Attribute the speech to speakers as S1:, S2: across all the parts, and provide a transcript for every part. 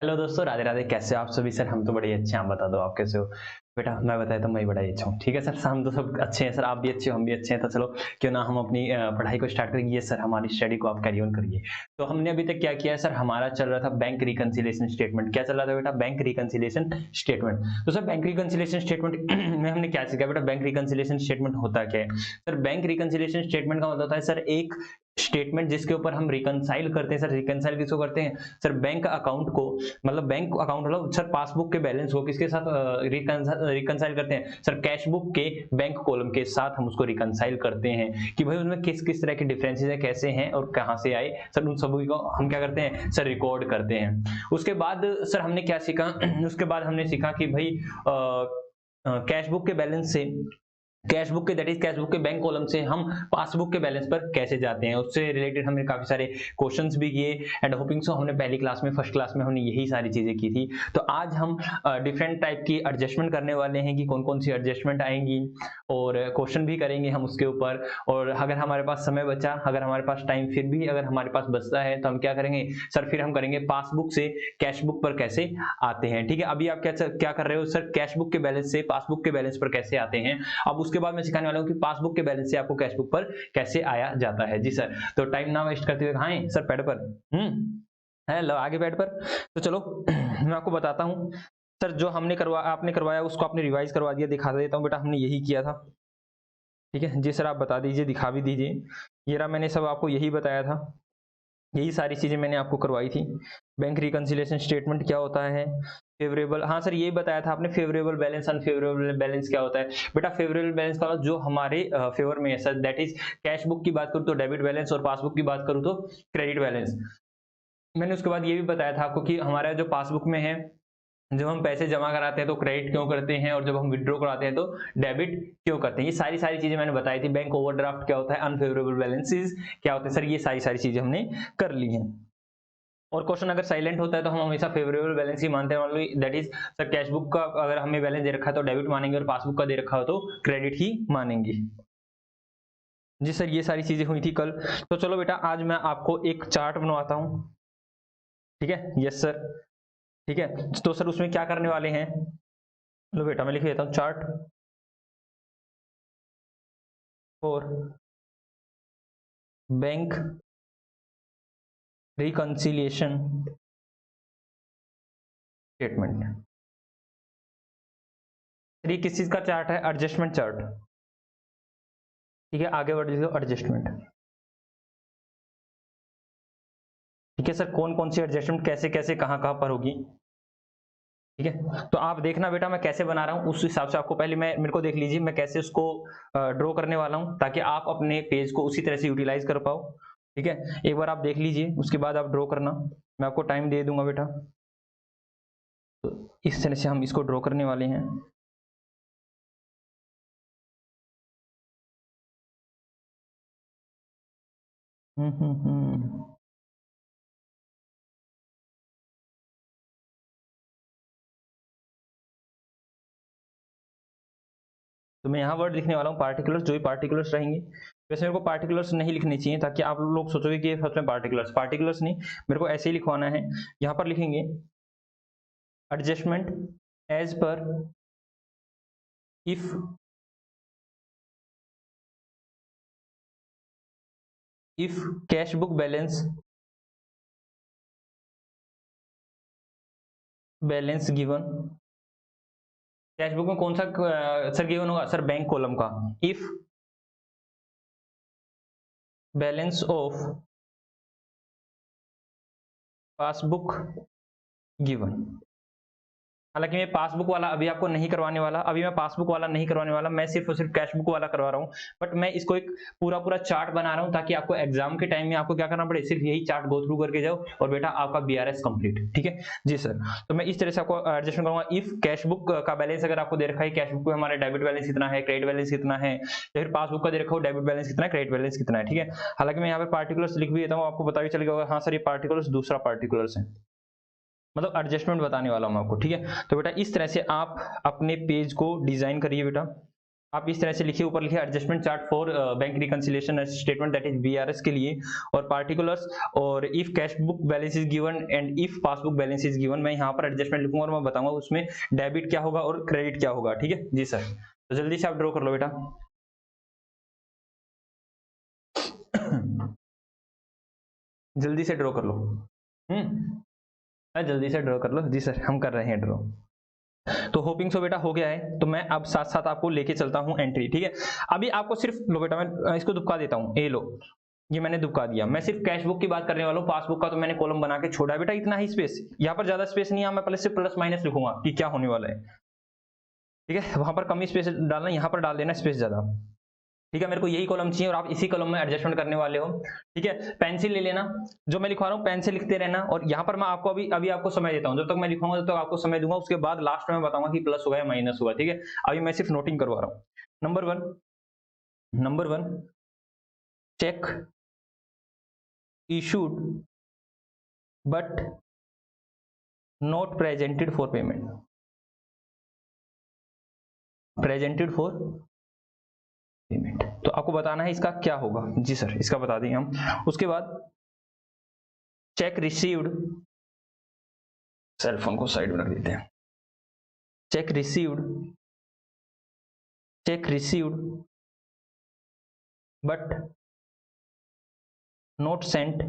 S1: Hello दोस्तों, राधे राधे। कैसे हो आप सभी? सर हम तो बड़े अच्छे हैं। आप बता दो, आप कैसे हो? बेटा मैं बताया तो मैं भी बड़ा ही अच्छा हूँ। ठीक है सर, हम तो सब अच्छे हैं सर। आप भी अच्छे हो, हम भी अच्छे हैं। तो चलो क्यों ना हम अपनी पढ़ाई को स्टार्ट करें। ये सर हमारी स्टडी को आप कैरी ऑन करिए। तो हमने अभी तक क्या किया है सर? हमारा चल रहा था बैंक रिकंसिलिएशन स्टेटमेंट। क्या चल रहा था बेटा? Bank reconciliation statement. तो सर बैंक रिकंसिलिएशन स्टेटमेंट में हमने क्या सीखा बेटा? बैंक रिकंसिलिएशन स्टेटमेंट होता क्या है? सर बैंक रिकंसिलिएशन स्टेटमेंट का मतलब होता है सर एक स्टेटमेंट जिसके ऊपर हम रिकंसाइल करते हैं। सर रिकंसाइल किसको करते हैं? सर बैंक अकाउंट को, मतलब बैंक अकाउंट मतलब सर पासबुक के बैलेंस को किसके साथ रिकंसाइल करते हैं? सर कैश बुक के बैंक कॉलम के साथ हम उसको रिकंसाइल करते हैं कि भाई उनमें किस किस तरह के डिफरेंसेस है, कैसे हैं और कहां से आए। सर उन सभी को हम क्या करते हैं? सर रिकॉर्ड करते हैं। उसके बाद सर हमने क्या सीखा? उसके बाद हमने सीखा कि भाई कैश बुक के बैलेंस से, कैश बुक के दैट इज कैश बुक के बैंक कॉलम से हम पासबुक के बैलेंस पर कैसे जाते हैं, उससे रिलेटेड हमने काफी सारे क्वेश्चंस भी किए। एंड होपिंग सो हमने पहली क्लास में, फर्स्ट क्लास में हमने यही सारी चीजें की थी। तो आज हम डिफरेंट टाइप की एडजस्टमेंट करने वाले हैं कि कौन कौन सी एडजस्टमेंट आएंगी, और क्वेश्चन भी करेंगे हम उसके ऊपर। और अगर हमारे पास समय बचा, अगर हमारे पास टाइम फिर भी अगर हमारे पास बचता है तो हम क्या करेंगे सर? फिर हम करेंगे पासबुक से कैश बुक पर कैसे आते हैं। ठीक है, अभी आप क्या क्या कर रहे हो सर? कैश बुक के बैलेंस से पासबुक के बैलेंस पर कैसे आते हैं। अब उसके बाद मैं सिखाने वाला हूँ कि पासबुक के बैलेंस से आपको कैश बुक पर कैसे आया जाता है। जी सर, तो टाइम ना वेस्ट करते हुए कहाँ है सर? पैड पर। है लो आगे पैड पर। तो चलो मैं आपको बताता हूँ सर। जो हमने आपने करवाया उसको आपने रिवाइज करवा दिया। दिखा देता हूँ बेटा, हमने यही किया था। ठीक है जी सर, आप बता दीजिए, दिखा भी दीजिए। ये रहा, मैंने सब आपको यही बताया था। यही सारी चीजें मैंने आपको करवाई थी। बैंक रिकंसिलिएशन स्टेटमेंट क्या होता है, फेवरेबल, हाँ सर यही बताया था आपने। फेवरेबल बैलेंस, अनफेवरेबल बैलेंस क्या होता है बेटा? फेवरेबल बैलेंस का जो हमारे फेवर में है sir, that is cash book की बात करूँ तो डेबिट बैलेंस, और पासबुक की बात करूँ तो क्रेडिट बैलेंस। मैंने उसके बाद ये भी बताया था आपको कि हमारा जो पासबुक में है, जब हम पैसे जमा कराते हैं तो क्रेडिट क्यों करते हैं, और जब हम विड्रॉ कराते हैं तो डेबिट क्यों करते हैं। ये सारी सारी चीजें मैंने बताई थी। बैंक ओवरड्राफ्ट क्या होता है, अनफेवरेबल बैलेंसेस क्या होते हैं सर, ये सारी सारी चीजें हमने कर ली हैं। और क्वेश्चन अगर साइलेंट होता है तो हम हमेशा फेवरेबल बैलेंस ही मानते हैं। That is sir cash book का अगर हमें बैलेंस दे रखा है तो डेबिट मानेंगे, और पासबुक का दे रखा हो तो क्रेडिट ही मानेंगे। जी सर, ये सारी चीजें हुई थी कल। तो चलो बेटा, आज मैं आपको एक चार्ट बनवाता हूँ। ठीक है, यस सर। ठीक है, तो सर उसमें क्या करने वाले हैं? लो बेटा मैं लिख देता हूँ, chart for bank reconciliation statement. ये किस चीज का चार्ट है? Adjustment chart. ठीक है, आगे बढ़ दीजिए, एडजस्टमेंट। ठीक है सर, कौन कौन सी एडजस्टमेंट कैसे कैसे कहाँ कहाँ पर होगी। ठीक है, तो आप देखना बेटा मैं कैसे बना रहा हूँ, उस हिसाब से आपको पहले मैं, मेरे को देख लीजिए मैं कैसे उसको ड्रॉ करने वाला हूँ, ताकि आप अपने पेज को उसी तरह से यूटिलाइज कर पाओ। ठीक है, एक बार आप देख लीजिए, उसके बाद आप ड्रॉ करना। मैं आपको टाइम दे दूंगा बेटा। तो इस तरह से हम इसको ड्रॉ करने वाले हैं। हम्म। तो मैं यहाँ वर्ड लिखने वाला हूँ पार्टिकुलर्स, जो भी पार्टिकुलर्स रहेंगे। वैसे मेरे को पार्टिकुलर्स नहीं लिखनी चाहिए, ताकि आप लोग सोचोगे कि सच में पार्टिकुलर्स, पार्टिकुलर्स नहीं, मेरे को ऐसे ही लिखवाना है। यहाँ पर लिखेंगे adjustment as per if cash book balance given. Cash book में कौन सा सर गिवन होगा? सर बैंक कॉलम का। If balance of passbook given. हालांकि मैं पासबुक वाला अभी आपको नहीं करवाने वाला, अभी मैं पासबुक वाला नहीं करवाने वाला, मैं सिर्फ और सिर्फ कैश बुक वाला करवा रहा हूँ। बट मैं इसको एक पूरा पूरा चार्ट बना रहा हूँ, ताकि आपको एग्जाम के टाइम में आपको क्या करना पड़े, सिर्फ यही चार्ट गो थ्रू करके जाओ और बेटा आपका बीआरएस कंप्लीट। ठीक है जी सर, तो मैं इस तरह से आपको एडजस्टमेंट करूंगा। इफ कैश बुक का बैलेंस अगर आपको दे रखा है, कैश बुक में हमारे डेबिट बैलेंस कितना है, क्रेडिट बैलेंस कितना है, या फिर पासबुक का दे रखा हो डेबिट बैलेंस कितना है, क्रेडिट बैलेंस कितना है। ठीक है, हालांकि मैं यहाँ पे पार्टिकुलर्स लिख भी देता हूँ, आपको पता भी चलेगा हाँ सर ये पार्टिकुलर्स दूसरा पार्टिकुलर्स है, मतलब एडजस्टमेंट बताने वाला हूं आपको। ठीक है, तो बेटा इस तरह से आप अपने पेज को डिजाइन करिए बेटा। आप इस तरह से लिखिए, ऊपर लिखिए adjustment chart for bank reconciliation statement that is BRS के लिए, और पार्टिकुलर्स, और if cash book balance is given and if passbook balance is given. मैं यहाँ पर एडजस्टमेंट लिखूंगा और मैं बताऊंगा उसमें डेबिट क्या होगा और क्रेडिट क्या होगा। ठीक है जी सर, तो जल्दी से आप ड्रॉ कर लो बेटा। जल्दी से ड्रॉ कर लो। जल्दी से ड्रॉ कर लो जी सर, हम कर रहे हैं ड्रॉ। तो होपिंग सो बेटा हो गया है, तो मैं अब साथ साथ आपको लेके चलता हूं एंट्री। ठीक है, अभी आपको सिर्फ लो बेटा, मैं इसको दुबका देता हूं, ये लो, ये मैंने दुबका दिया। मैं सिर्फ कैश बुक की बात करने वाला हूं, पासबुक का तो मैंने कॉलम बना के छोड़ा है बेटा, इतना ही स्पेस, यहाँ पर ज्यादा स्पेस नहीं है। मैं पहले से प्लस माइनस लिखूंगा कि क्या होने वाला है। ठीक है, वहां पर कम स्पेस डालना, यहाँ पर डाल देना स्पेस ज्यादा। ठीक है, मेरे को यही कॉलम चाहिए और आप इसी कॉलम में एडजस्टमेंट करने वाले हो। ठीक है, पेंसिल ले लेना, जो मैं लिखवा रहा हूँ पेन से लिखते रहना, और यहाँ पर मैं आपको अभी आपको समय देता हूँ, जब तक मैं लिखूंगा तब तक आपको समय दूंगा, उसके बाद लास्ट में बताऊंगा कि प्लस हुआ या माइनस हुआ। ठीक है, अभी मैं सिर्फ नोटिंग करवा रहा हूँ। Number one, check issued but not presented for payment, presented for payment, तो आपको बताना है इसका क्या होगा। जी सर, इसका बता देंगे हम। उसके बाद चेक रिसीव्ड, सेल फोन को साइड में रख देते हैं, check received but not sent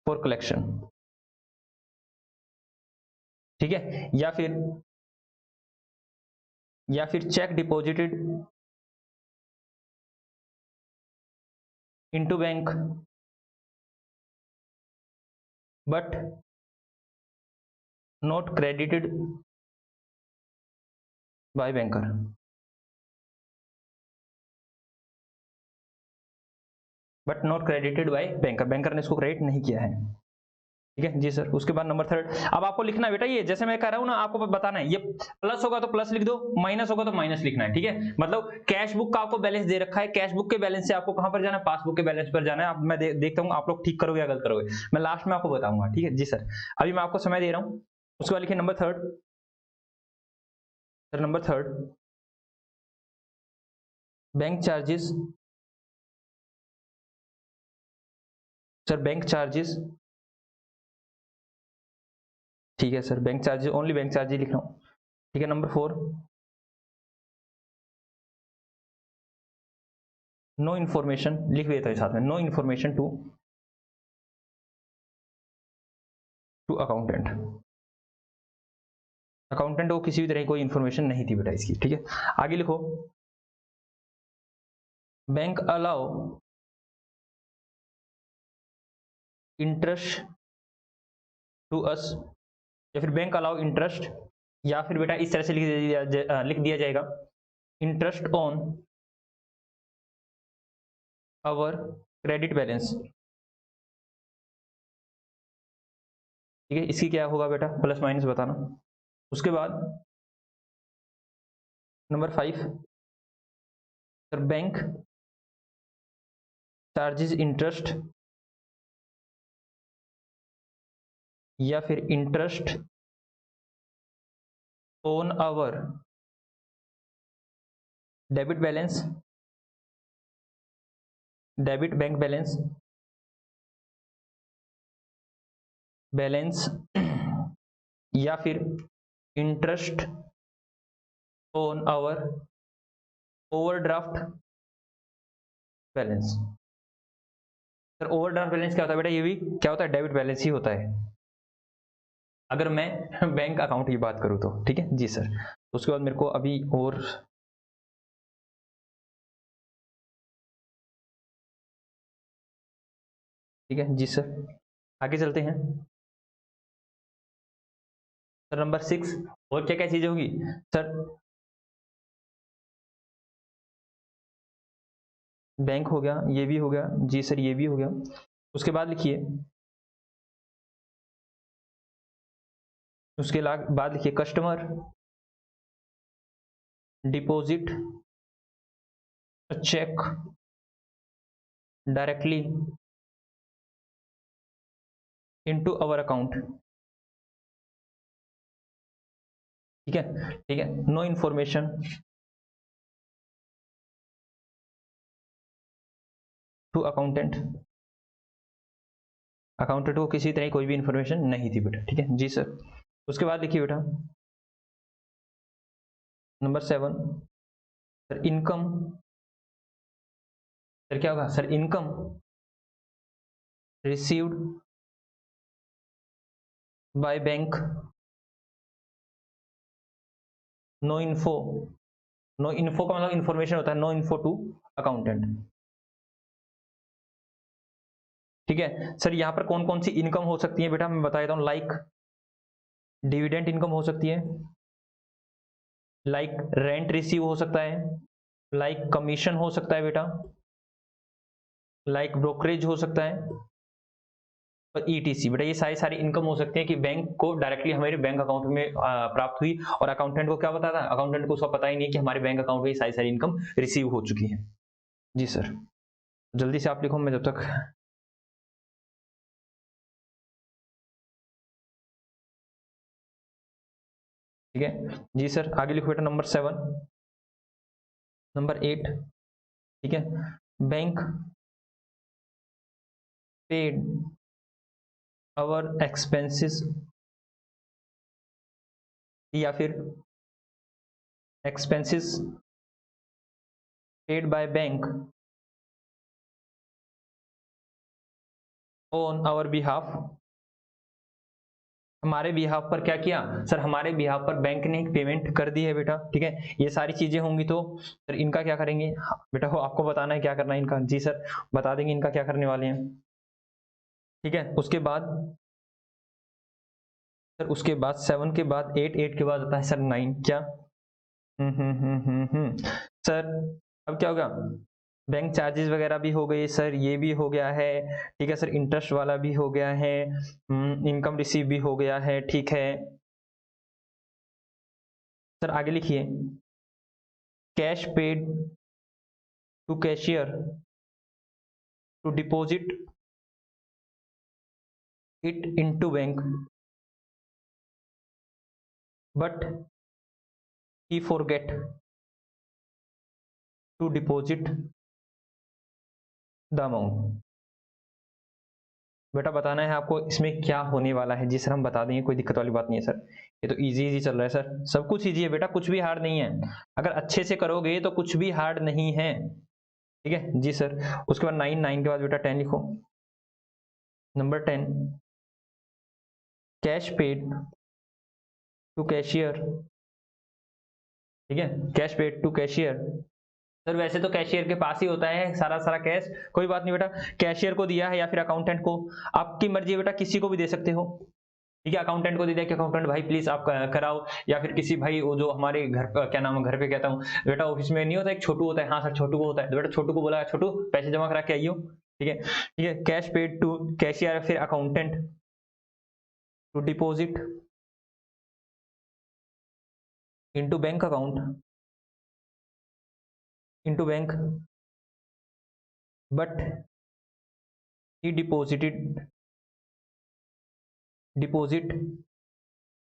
S1: for collection. ठीक है, या फिर check deposited into bank but not credited by banker. But not credited by banker, banker ने इसको क्रेडिट नहीं किया है। ठीक है जी सर, उसके बाद नंबर थर्ड, अब आपको लिखना है बेटा, ये जैसे मैं कह रहा हूं ना, आपको बताना है, ये प्लस होगा तो प्लस लिख दो, माइनस होगा तो माइनस लिखना है। ठीक है, मतलब कैश बुक का आपको बैलेंस दे रखा है, कैश बुक के बैलेंस से आपको कहां पर जाना है, पासबुक के बैलेंस पर जाना है। अब मैं देखता हूं आप लोग ठीक करोगे या गलत करोगे, मैं लास्ट में आपको बताऊंगा। ठीक है जी सर, अभी मैं आपको समय दे रहा हूं। उसके बाद लिखिए number third, sir number third, bank charges, sir bank charges. ठीक है sir, bank charges, only bank charges लिख रहा हूं। ठीक है, नंबर फोर, नो इन्फॉर्मेशन लिख देता है साथ में, no information to accountant, accountant को किसी भी तरह की कोई इन्फॉर्मेशन नहीं थी बेटा इसकी। ठीक है, आगे लिखो, bank allow interest to us, या फिर बैंक अलाउ इंटरेस्ट, या फिर बेटा इस तरह से लिख दिया जाएगा, interest on our credit balance. ठीक है, इसकी क्या होगा बेटा, प्लस माइनस बताना। उसके बाद number five, sir bank charges interest, या फिर interest on our debit balance, debit bank balance, या फिर interest on our overdraft balance. Sir overdraft balance क्या होता है बेटा, ये भी क्या होता है, डेबिट बैलेंस ही होता है, अगर मैं बैंक अकाउंट की बात करूं तो। ठीक है जी सर, उसके बाद मेरे को अभी और ठीक है जी सर, आगे चलते हैं। सर नंबर सिक्स, और क्या क्या चीजें होंगी सर, बैंक हो गया, ये भी हो गया जी सर, ये भी हो गया। उसके बाद लिखिए, उसके बाद लिखिए customer deposit cheque directly into our account. ठीक है, no information to accountant, accountant को किसी तरह कोई भी इंफॉर्मेशन नहीं थी बेटा, ठीक है जी सर। उसके बाद लिखिए बेटा नंबर 7 सर इनकम, सर क्या होगा sir income received by bank, no info, no info का मतलब इंफॉर्मेशन होता है, नो इन्फो टू अकाउंटेंट, ठीक है सर। यहां पर कौन कौन सी इनकम हो सकती है बेटा मैं बता देता हूं, लाइक डिविडेंड इनकम हो सकती है, लाइक रेंट रिसीव हो सकता है, लाइक कमीशन हो सकता है बेटा, लाइक ब्रोकरेज हो सकता है, और ईटीसी बेटा ये सारी इनकम हो सकती है कि बैंक को डायरेक्टली हमारे बैंक अकाउंट में प्राप्त हुई, और अकाउंटेंट को क्या पता था, अकाउंटेंट को उसका पता ही नहीं कि हमारे बैंक अकाउंट में सारी इनकम रिसीव हो चुकी है जी सर। जल्दी से आप लिखो मैं जब तक, ठीक है जी सर। आगे लिखो बेटा नंबर 7, नंबर 8, ठीक है बैंक पेड आवर एक्सपेंसेस, या फिर expenses paid by bank on our behalf, हमारे बिहाफ पर क्या किया सर, हमारे बिहाफ पर बैंक ने एक पेमेंट कर दी है बेटा, ठीक है। ये सारी चीजें होंगी तो सर इनका क्या करेंगे, हाँ, बेटा हो आपको बताना है क्या करना है इनका, जी सर बता देंगे इनका क्या करने वाले हैं, ठीक है। उसके बाद सर, उसके बाद 7 के बाद 8, 8 के बाद आता है सर 9, क्या सर अब क्या होगा, बैंक चार्जेस वगैरह भी हो गए सर, ये भी हो गया है, ठीक है सर। इंटरेस्ट वाला भी हो गया है, इनकम रिसीव भी हो गया है, ठीक है सर। आगे लिखिए cash paid to cashier to deposit it into bank, but he forget to deposit the amount. बेटा बताना है आपको इसमें क्या होने वाला है, जी सर हम बता देंगे, कोई दिक्कत वाली बात नहीं है सर, ये तो इजी इजी चल रहा है सर, सब कुछ इजी है बेटा, कुछ भी हार्ड नहीं है, अगर अच्छे से करोगे तो कुछ भी हार्ड नहीं है, ठीक है जी सर। उसके बाद 9, 9 के बाद बेटा 10 लिखो, number 10 cash paid to cashier, ठीक है cash paid to cashier, sir वैसे तो कैशियर के पास ही होता है सारा कैश, कोई बात नहीं बेटा, कैशियर को दिया है या फिर अकाउंटेंट को, आपकी मर्जी है बेटा, किसी को भी दे सकते हो, ठीक है। अकाउंटेंट को दे दिया कि अकाउंटेंट भाई प्लीज आप कराओ, या फिर किसी भाई वो जो हमारे घर पर क्या नाम है, घर पे कहता हूँ बेटा, ऑफिस में नहीं होता एक छोटू होता है, हाँ सर छोटू को होता है, तो बेटा छोटू को बोला छोटू पैसे जमा करा के आइयो, ठीक है कैश पेड टू कैशियर फिर accountant to deposit into bank account, into bank, but he deposit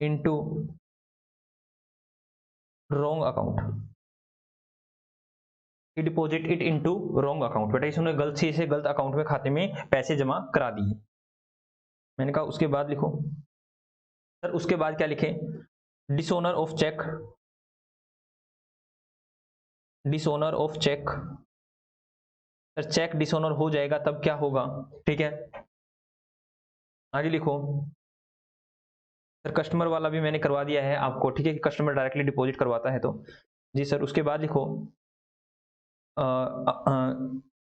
S1: into wrong account, he deposit it into wrong account, बेटा इसने गलती से गलत अकाउंट में खाते में पैसे जमा करा दिए, मैंने कहा उसके बाद लिखो सर। उसके बाद क्या लिखें, dishonour of cheque, dishonour of cheque, sir cheque dishonour हो जाएगा तब क्या होगा, ठीक है। आगे लिखो सर, कस्टमर वाला भी मैंने करवा दिया है आपको, ठीक है कि कस्टमर डायरेक्टली डिपॉजिट करवाता है तो, जी सर। उसके बाद लिखो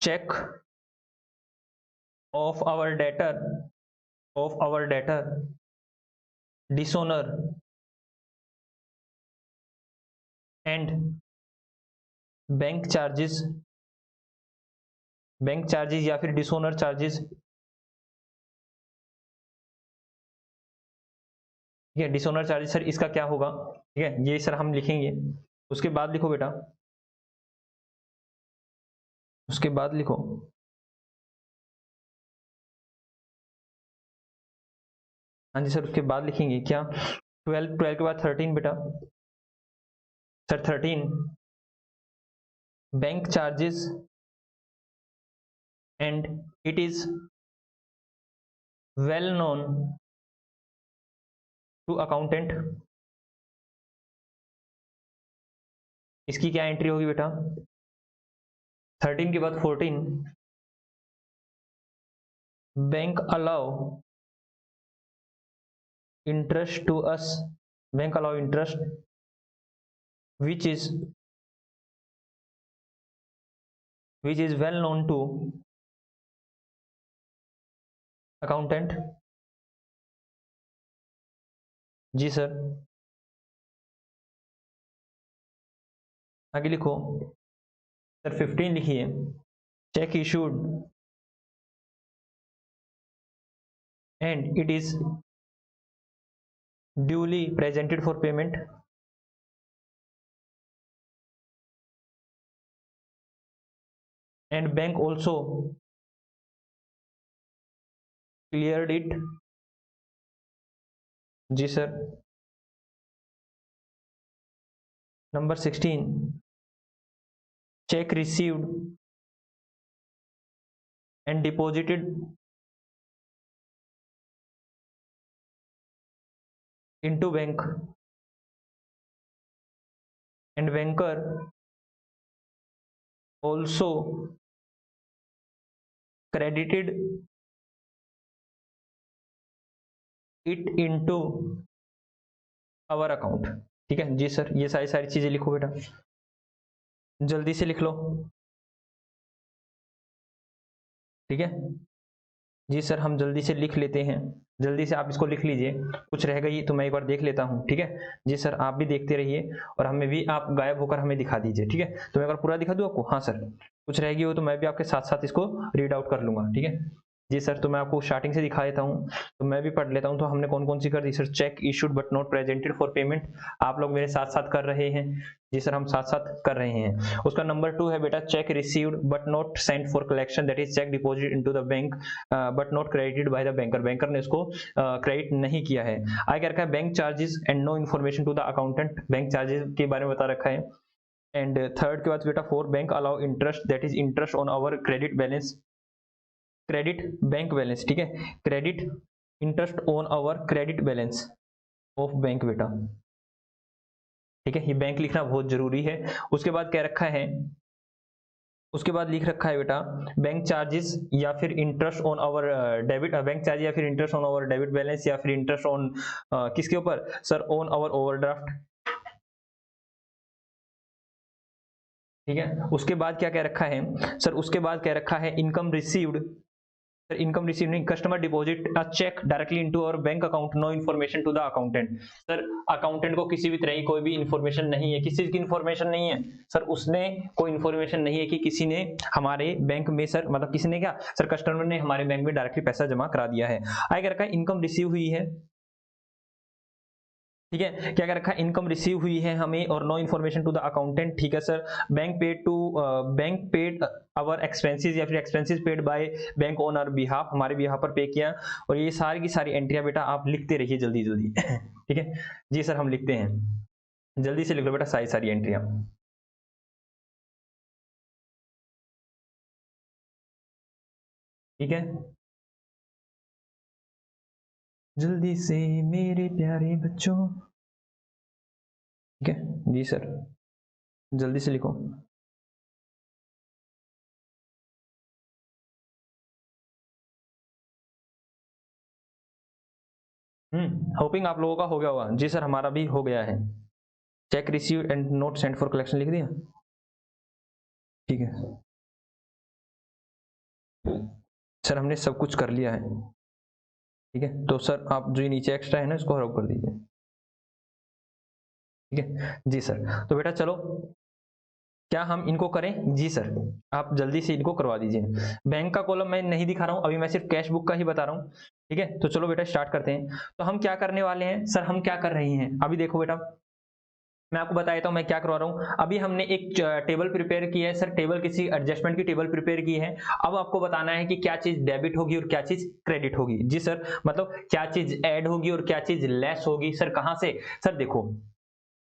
S1: cheque of our debtor dishonour and bank charges या फिर डिसओनर चार्जेस, ठीक है डिसओनर चार्जेस सर इसका क्या होगा, ठीक है ये सर हम लिखेंगे। उसके बाद लिखो बेटा, उसके बाद लिखो हाँ जी सर, उसके बाद लिखेंगे क्या, 12 के बाद 13 बेटा, sir 13 bank charges and it is well known to accountant। इसकी क्या एंट्री होगी बेटा? 13 के बाद 14, bank allow interest to us, bank allow interest which is well known to accountant। जी सर, आगे लिखो सर। 15 लिखिए, cheque issued and it is duly presented for payment and bank also cleared it। जी sir. Number 16, check received and deposited into bank and banker also credited it into our account। ठीक है जी sir, ये सारी चीजें लिखो बेटा, जल्दी से लिख लो। ठीक है जी सर, हम जल्दी से लिख लेते हैं, जल्दी से आप इसको लिख लीजिए। कुछ रह गई तो मैं एक बार देख लेता हूँ। ठीक है जी सर, आप भी देखते रहिए और हमें भी आप गायब होकर हमें दिखा दीजिए। ठीक है, तो मैं एक बार पूरा दिखा दूँ आपको? हाँ सर, कुछ रह गई हो तो मैं भी आपके साथ साथ इसको रीड आउट कर लूंगा। ठीक है जी सर, तो मैं आपको स्टार्टिंग से दिखा देता हूँ, तो मैं भी पढ़ लेता हूँ। तो हमने कौन कौन सी कर दी sir? Cheque issued but not presented for payment, आप लोग मेरे साथ साथ कर रहे हैं। जी सर, हम साथ साथ कर रहे हैं। उसका नंबर 2 है बेटा, cheque received but not sent for collection, that is cheque deposit into the bank but not credited by the banker, banker ने इसको क्रेडिट नहीं किया है। आगे क्या रखा है? Bank charges and no information to the accountant, bank charges के बारे में बता रखा है। एंड थर्ड के बाद बेटा 4, bank allow interest, that is interest on our credit balance, credit bank balance. ठीक है, credit interest on our credit balance of bank बेटा। ठीक है, ये बैंक लिखना बहुत जरूरी है। उसके बाद क्या रखा है? उसके बाद लिख रखा है बेटा, बैंक चार्जेस या फिर interest on our debit, bank charge या फिर interest on our debit balance या फिर इंटरेस्ट ऑन किसके ऊपर सर? On our overdraft. ठीक है, उसके बाद क्या क्या रखा है सर? उसके बाद क्या रखा है? इनकम रिसीव्ड, इनकम रिसीव नहीं, customer deposit a cheque directly into our bank account, no information to the accountant. Sir accountant को किसी भी तरह की कोई भी इन्फॉर्मेशन नहीं है, किसी चीज की इन्फॉर्मेशन नहीं है सर, उसने कोई इन्फॉर्मेशन नहीं है कि किसी ने हमारे बैंक में सर, मतलब किसी ने क्या सर? कस्टमर ने हमारे बैंक में डायरेक्टली पैसा जमा करा दिया है। आगे रखा है इनकम रिसीव हुई है। ठीक है, क्या क्या रखा है? इनकम रिसीव हुई है हमें और no information to the accountant. ठीक है sir, bank paid our expenses या फिर expenses paid by bank on our behalf, हमारे बिहाफ पर पे किया। और ये सारी की सारी एंट्रियां बेटा आप लिखते रहिए जल्दी जल्दी। ठीक है जी सर, हम लिखते हैं, जल्दी से लिख लो बेटा सारी सारी एंट्रियां। ठीक है, जल्दी से मेरे प्यारे बच्चों। ठीक है जी सर, जल्दी से लिखो। होपिंग आप लोगों का हो गया होगा। जी सर, हमारा भी हो गया है। Check receive and note send for collection लिख दिया। ठीक है सर, हमने सब कुछ कर लिया है। ठीक है, तो सर आप जो ये नीचे एक्स्ट्रा है ना, इसको हटाओ कर दीजिए। ठीक है जी सर, तो बेटा चलो क्या हम इनको करें? जी सर, आप जल्दी से इनको करवा दीजिए। बैंक का कॉलम मैं नहीं दिखा रहा हूं अभी, मैं सिर्फ कैश बुक का ही बता रहा हूं। ठीक है, तो चलो बेटा स्टार्ट करते हैं। तो हम क्या करने वाले हैं सर? हम क्या कर रहे हैं अभी देखो बेटा, मैं आपको बता देता हूं मैं क्या करवा रहा हूं। अभी हमने एक टेबल प्रिपेयर की है सर, टेबल किसी एडजस्टमेंट की टेबल प्रिपेयर की है। अब आपको बताना है कि क्या चीज डेबिट होगी और क्या चीज क्रेडिट होगी। जी सर, मतलब क्या चीज ऐड होगी और क्या चीज लेस होगी। सर कहां से? सर देखो,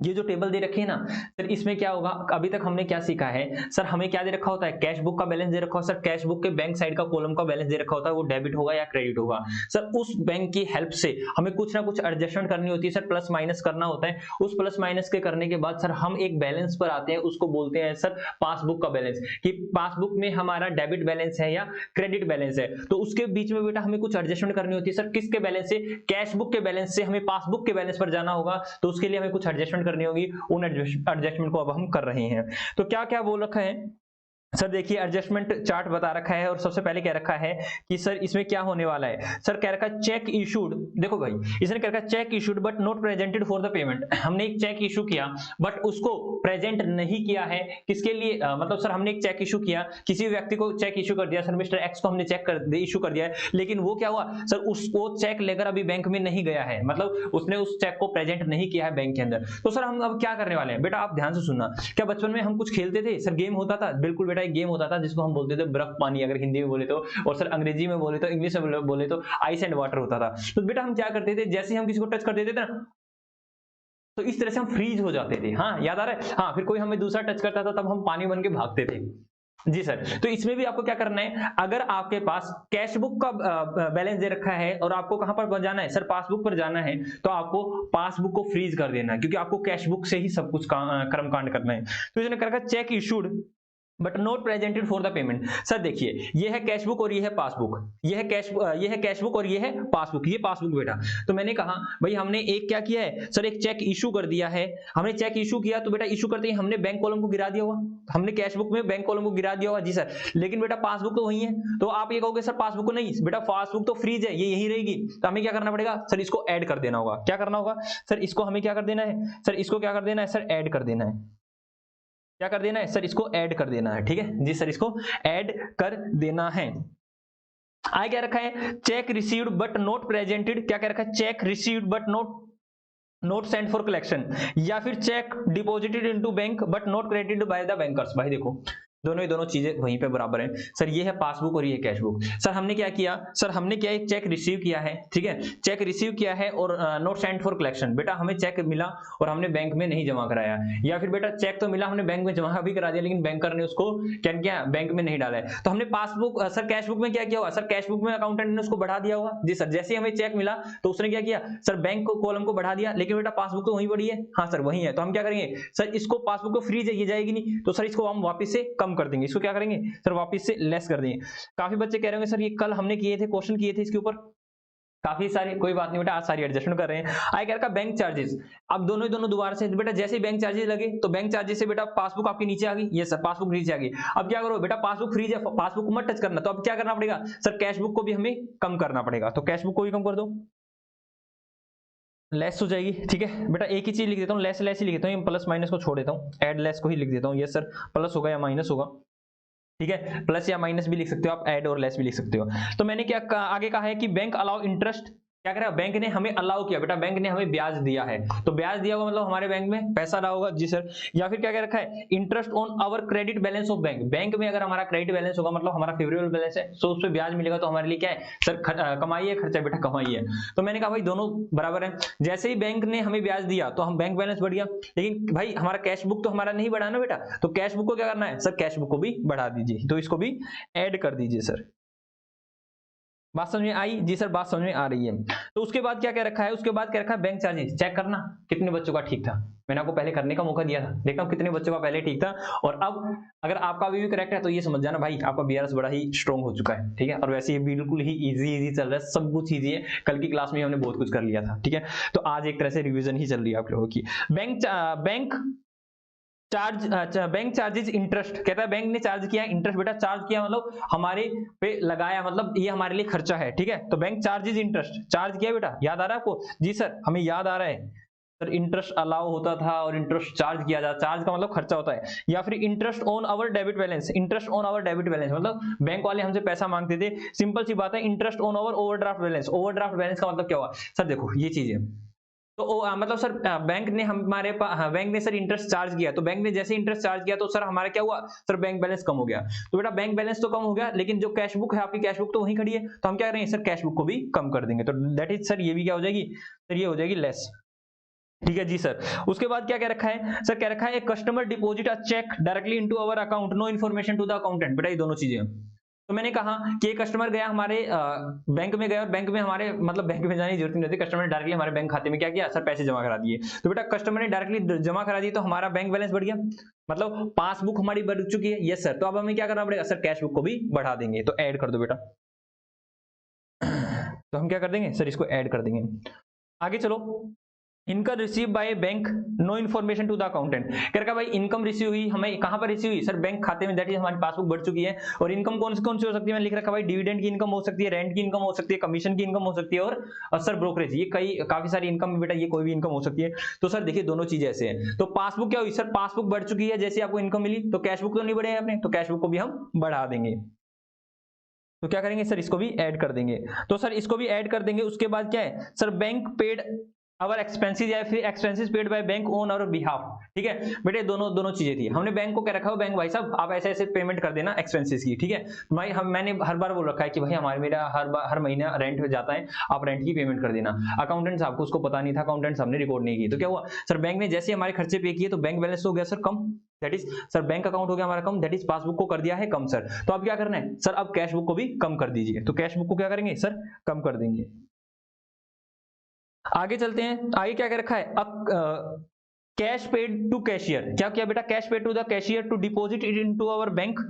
S1: ये जो टेबल दे रखी है ना सर, इसमें क्या होगा, अभी तक हमने क्या सीखा है सर, हमें क्या दे रखा होता है, कैश बुक का बैलेंस दे रखा होता है सर, कैश बुक के बैंक साइड का कॉलम का बैलेंस दे रखा होता है, वो डेबिट होगा या क्रेडिट होगा सर। उस बैंक की हेल्प से हमें कुछ ना कुछ एडजस्टमेंट करनी होती है सर, प्लस माइनस करना होता है। उस प्लस माइनस के करने के बाद सर हम एक बैलेंस पर आते हैं, उसको बोलते हैं सर पासबुक का बैलेंस, कि पासबुक में हमारा डेबिट बैलेंस है या क्रेडिट बैलेंस है। तो उसके बीच में बेटा हमें कुछ एडजस्टमेंट करनी होती है सर, किसके बैलेंस से, कैश बुक के बैलेंस से हमें पासबुक के बैलेंस पर जाना होगा, तो उसके लिए हमें कुछ एडजस्टमेंट करनी होगी। उन एडजस्टमेंट को अब हम कर रहे हैं। तो क्या क्या बोल रखा है सर, देखिए एडजस्टमेंट चार्ट बता रखा है, और सबसे पहले कह रखा है कि सर इसमें क्या होने वाला है। सर कह रखा है चेक इशूड, देखो भाई इसने कह रखा है cheque issued but not presented for the payment. हमने एक चेक इशू किया बट उसको प्रेजेंट नहीं किया है, किसके लिए, मतलब सर हमने एक चेक इशू किया, किसी व्यक्ति को चेक इशू कर दिया सर, मिस्टर एक्स को हमने चेक कर इशू कर दिया है, लेकिन वो क्या हुआ सर, उसको चेक लेकर अभी बैंक में नहीं गया है, मतलब उसने उस चेक को प्रेजेंट नहीं किया है बैंक के अंदर। तो सर हम अब क्या करने वाले हैं, बेटा आप ध्यान से सुनना। क्या बचपन में हम कुछ खेलते थे सर, गेम होता था, बिल्कुल बेटा एक गेम होता था जिसको हम बोलते थे बर्फ पानी, अगर हिंदी में बोले तो, और सर अंग्रेजी में बोले तो, इंग्लिश में बोले तो आइस एंड वाटर होता था। तो बेटा हम क्या करते थे, जैसे ही हम किसी को टच कर देते थे ना, तो इस तरह से हम फ्रीज हो जाते थे। हाँ याद आ रहा है, हाँ फिर कोई हमें दूसरा टच करता था तब हम पानी बन के भागते थे। जी सर, तो इसमें भी आपको क्या करना है, अगर आपके पास कैश बुक का बैलेंस दे रखा है और आपको कहां पर जाना है सर, पासबुक पर जाना है, तो आपको पासबुक को फ्रीज कर देना है, क्योंकि आपको कैश बुक से ही सब कुछ कर्मकांड करना है। तो इसने कर रखा check issued but not presented for the payment. Sir देखिए ये है कैश बुक और ये है पासबुक, ये है कैश बुक और ये है पासबुक, ये पासबुक बेटा। तो मैंने कहा भाई हमने एक क्या किया है सर, एक चेक इशू कर दिया है, हमने चेक इशू किया, तो बेटा इशू करते ही हमने बैंक कॉलम को गिरा दिया होगा, हमने कैश बुक में बैंक कॉलम को गिरा दिया होगा जी सर, लेकिन बेटा पासबुक तो वही है। तो आप ये कहोगे सर पासबुक को नहीं, बेटा पासबुक तो फ्रीज है, ये यही रहेगी, तो हमें क्या करना पड़ेगा सर, इसको ऐड कर देना होगा। क्या करना होगा सर, इसको हमें क्या कर देना है सर, इसको क्या कर देना है सर, ऐड कर देना है। क्या कर देना है सर, इसको ऐड कर देना है, ठीक है जी सर, इसको ऐड कर देना है। आगे क्या रखा है, check received but not presented, क्या कह रखा है, check received but note send for collection, या फिर check deposited into bank but not credited by the bankers. भाई देखो दोनों चीजें वहीं पे बराबर हैं सर, ये है पासबुक और ये कैश बुक। सर हमने क्या किया सर, हमने क्या एक चेक रिसीव किया है, ठीक है, चेक रिसीव किया है और नोट सेंड फॉर कलेक्शन, बेटा हमें चेक मिला और हमने बैंक में नहीं जमा कराया, या फिर बेटा चेक तो मिला हमने बैंक में जमा भी करा दिया, लेकिन बैंकर ने उसको क्या किया, बैंक में नहीं डाला है। तो हमने पासबुक सर कैश बुक में क्या किया होगा सर, कैश बुक में अकाउंटेंट ने उसको बढ़ा दिया होगा जी सर, जैसे ही हमें चेक मिला तो उसने क्या किया सर, बैंक को कॉलम को बढ़ा दिया, लेकिन बेटा पासबुक तो वहीं पड़ी है, हाँ सर वही है। तो हम क्या करेंगे सर, इसको पासबुक को फ्रीज है, ये जाएगी नहीं, तो सर इसको हम वापस से कम कर देंगे, इसको क्या करेंगे सर, वापस से लेस कर देंगे। काफी बच्चे कह रहे होंगे सर ये कल हमने किए थे, क्वेश्चन किए थे इसके ऊपर काफी सारे, कोई बात नहीं बेटा आज सारी एडजस्टमेंट कर रहे हैं। आगे क्या रखा, बैंक चार्जेस। अब दोनों दोबारा से बेटा, जैसे ही बैंक चार्जेस लगे तो बैंक चार्जेस से बेटा पासबुक आपके नीचे आ गई, ये सर पासबुक नीचे आ गई। अब क्या करो बेटा, पासबुक फ्रीज है, पासबुक को मत टच करना, तो अब क्या करना पड़ेगा सर, कैश बुक को भी हमें कम करना पड़ेगा, तो कैश बुक को भी कम कर दो, लेस हो जाएगी, ठीक है बेटा। एक ही चीज लिख देता हूँ, लेस लेस ही लिख देता हूँ, प्लस माइनस को छोड़ देता हूँ, एड लेस को ही लिख देता हूँ, ये सर प्लस होगा या माइनस होगा, ठीक है, प्लस या माइनस भी लिख सकते हो आप, ऐड और लेस भी लिख सकते हो। तो मैंने क्या आगे कहा है कि बैंक अलाउ इंटरेस्ट, क्या करा बैंक ने हमें अलाउ किया, बेटा बैंक ने हमें ब्याज दिया है, तो ब्याज दिया होगा मतलब हमारे बैंक में पैसा रहा होगा जी सर। या फिर क्या क्या रखा है, interest on our credit balance of bank, bank में अगर हमारा क्रेडिट बैलेंस होगा मतलब हमारा फेवरेबल बैलेंस है, सो उस पर ब्याज मिलेगा, तो हमारे लिए क्या है सर, कमाई है, खर्चा बेटा कमाई है। तो मैंने कहा भाई दोनों बराबर है, जैसे ही बैंक ने हमें ब्याज दिया तो हम बैंक बैलेंस बढ़ गया, लेकिन भाई हमारा कैश बुक तो हमारा नहीं बढ़ा ना बेटा, तो कैश बुक को क्या करना है सर, कैश बुक को भी बढ़ा दीजिए, तो इसको भी ऐड कर दीजिए सर। बात समझ में आई जी सर, बात समझ में आ रही है। तो उसके बाद क्या क्या रखा है, उसके बाद क्या रखा है, बैंक चार्जेस चेक करना कितने बच्चों का ठीक था, मैंने आपको पहले करने का मौका दिया था, देखता हूं कितने बच्चों का पहले ठीक था, और अब अगर आपका भी करेक्ट है तो ये समझ जाना भाई आपका बीआरएस बड़ा ही स्ट्रॉन्ग हो चुका है, ठीक है। और वैसे ये बिल्कुल ही इजी चल रहा है, सब कुछ इजी है, कल की क्लास में हमने बहुत कुछ कर लिया था, ठीक है। तो आज एक तरह से रिविजन ही चल रही है आप लोगों की। बैंक चार्जेस इंटरेस्ट, कहता है बैंक ने चार्ज किया इंटरेस्ट, बेटा चार्ज किया मतलब हमारे पे लगाया, मतलब ये हमारे लिए खर्चा है, ठीक है। तो बैंक चार्जेस इंटरेस्ट चार्ज किया बेटा, याद आ रहा है आपको जी सर, हमें याद आ रहा है सर, इंटरेस्ट अलाउ होता था और इंटरेस्ट चार्ज किया जाता, चार्ज का मतलब खर्चा होता है। या फिर interest on our debit balance, interest on our debit balance मतलब बैंक वाले हमसे पैसा मांगते थे, सिंपल सी बात है। Interest on our overdraft balance, overdraft balance का मतलब क्या हुआ सर, देखो ये चीज है, तो मतलब सर बैंक ने हमारे बैंक ने सर इंटरेस्ट चार्ज किया, तो बैंक ने जैसे इंटरेस्ट चार्ज किया तो सर हमारा क्या हुआ सर, बैंक बैलेंस कम हो गया। तो बेटा बैंक बैलेंस तो कम हो गया, लेकिन जो कैश बुक है आपकी, कैश बुक तो वहीं खड़ी है, तो हम क्या करेंगे सर, कैश बुक को भी कम कर देंगे, तो दैट इज सर ये भी क्या हो जाएगी सर, ये हो जाएगी लेस। ठीक है जी सर। उसके बाद क्या कह रखा है सर, कह रखा है customer deposit a cheque directly into our account, no information to the accountant. बेटा ये दोनों चीजें, तो मैंने कहा कि एक कस्टमर गया हमारे बैंक में गया और बैंक में हमारे मतलब बैंक में जाने की जरूरत नहीं होती, कस्टमर ने डायरेक्टली हमारे बैंक खाते में क्या किया सर, पैसे जमा करा दिए। तो बेटा कस्टमर ने डायरेक्टली जमा करा दिए तो हमारा बैंक बैलेंस बढ़ गया, मतलब पासबुक हमारी बढ़ चुकी है। यस सर, तो अब हमें क्या करना पड़ेगा सर, कैश बुक को भी बढ़ा देंगे। तो ऐड कर दो बेटा, तो हम क्या कर देंगे सर, इसको ऐड कर देंगे। आगे चलो, income receive by bank, no information to the accountant. कह रखा भाई इनकम रिसीव हुई हमें कहां पर रिसीव हुई सर, बैंक खाते में, दैट इज हमारी पासबुक बढ़ चुकी है। और इनकम कौन सी हो सकती है, मैंने लिख रखा भाई डिविडेंड की इनकम हो सकती है, रेंट की इनकम हो सकती है, कमीशन की इनकम हो सकती है, और सर ब्रोकरेज, ये काफी सारी इनकम बेटा, ये कोई भी इनकम हो सकती है। तो सर देखिए दोनों चीजें ऐसे हैं। तो पासबुक क्या हुई सर, पासबुक बढ़ चुकी है, जैसे आपको इनकम मिली, तो कैश बुक तो नहीं बढ़े अपने, तो कैश बुक को भी हम बढ़ा देंगे। तो क्या करेंगे सर, इसको भी ऐड कर देंगे। तो सर इसको भी ऐड कर देंगे। उसके बाद क्या है sir, bank paid our expenses या फिर expenses paid by bank on our behalf. ठीक है बेटे, दोनों चीजें थी। हमने बैंक को क्या रखा हो, बैंक भाई साहब आप ऐसे ऐसे पेमेंट कर देना एक्सपेंसेस की। ठीक है भाई, मैंने हर बार बोल रखा है कि भाई मेरा हर महीना रेंट हो जाता है, आप रेंट की पेमेंट कर देना। अकाउंटेंट साहब को उसको पता नहीं था, अकाउंटेंट साहब ने रिकॉर्ड नहीं की। तो क्या हुआ सर, बैंक ने जैसे हमारे खर्चे पे किए तो बैंक बैलेंस हो गया sir come, that is sir bank account हो गया हमारा कम, दैट इज पासबुक को कर दिया है कम सर। तो अब क्या करना है सर, अब कैश बुक को भी कम कर दीजिए। तो कैश बुक को क्या करेंगे सर, कम कर देंगे। आगे चलते हैं, आगे क्या कर रखा है, कैश पेड टू कैशियर। क्या किया बेटा, cash paid to the cashier to deposit it into our bank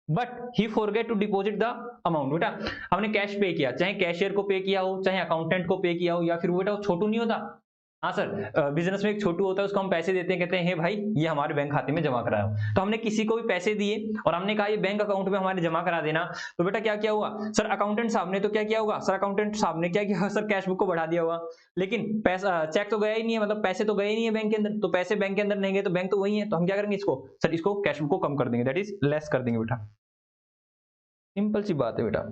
S1: but he forget to deposit the amount. बेटा हमने कैश पे किया, चाहे कैशियर को पे किया हो, चाहे अकाउंटेंट को पे किया हो, या फिर बेटा वो छोटू नहीं होता, हाँ सर बिजनेस में एक छोटू होता है, उसको हम पैसे देते हैं, कहते हैं हे भाई ये हमारे बैंक खाते में जमा कराओ। तो हमने किसी को भी पैसे दिए और हमने कहा ये बैंक अकाउंट में हमारे जमा करा देना। तो बेटा क्या किया हुआ सर, अकाउंटेंट साहब ने तो क्या किया होगा सर, अकाउंटेंट साहब ने क्या किया सर, कैश बुक को बढ़ा दिया होगा, लेकिन पैसा चेक तो गया ही नहीं है, मतलब पैसे तो गए ही नहीं है बैंक के अंदर। तो पैसे बैंक के अंदर नहीं गए तो बैंक तो वही है, तो हम क्या करेंगे इसको सर, इसको कैश बुक को कम कर देंगे, दैट इज लेस कर देंगे बेटा। सिंपल सी बात है बेटा।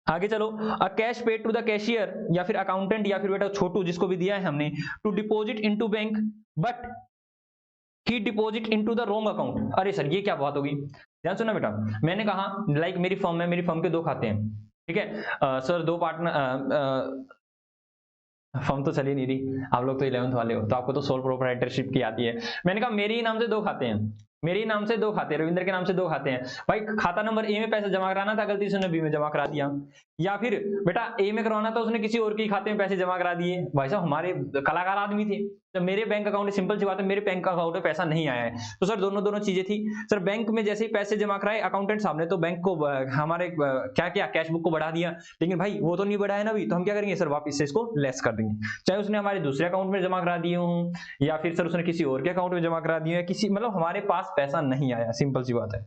S1: आगे चलो, a cash paid to the cashier या फिर अकाउंटेंट या फिर बेटा छोटू जिसको भी दिया है हमने, to deposit into bank but he deposit into the wrong account. अरे सर ये क्या बात होगी, ध्यान सुना बेटा। मैंने कहा लाइक मेरी फर्म है, मेरी फर्म के दो खाते हैं, ठीक है सर, दो पार्टनर, फर्म तो चली नहीं रही, आप लोग तो 11th वाले हो तो आपको तो सोल प्रोप्राइटरशिप की आती है। मैंने कहा मेरे ही नाम से दो खाते हैं, मेरे ही नाम से दो खाते हैं, रविंद्र के नाम से दो खाते हैं। भाई खाता नंबर ए में पैसे जमा कराना था, गलती से उसने बी में जमा करा दिया, या फिर बेटा ए में करवाना था, उसने किसी और के खाते में पैसे जमा करा दिए। भाई साहब हमारे कलाकार आदमी थे, तो मेरे बैंक अकाउंट, सिंपल सी बात है, मेरे बैंक अकाउंट में पैसा नहीं आया है। तो सर दोनों चीजें थी सर। बैंक में जैसे ही पैसे जमा कराए अकाउंटेंट साहब ने, तो बैंक को हमारे क्या किया, कैश बुक को बढ़ा दिया, लेकिन भाई वो तो नहीं बढ़ाया ना अभी, तो हम क्या करेंगे सर, वापस से इसको लेस कर देंगे। चाहे उसने हमारे दूसरे अकाउंट में जमा करा दिए हों, या फिर सर उसने किसी और के अकाउंट में जमा करा दिए, किसी मतलब हमारे पास पैसा नहीं आया, सिंपल सी बात है,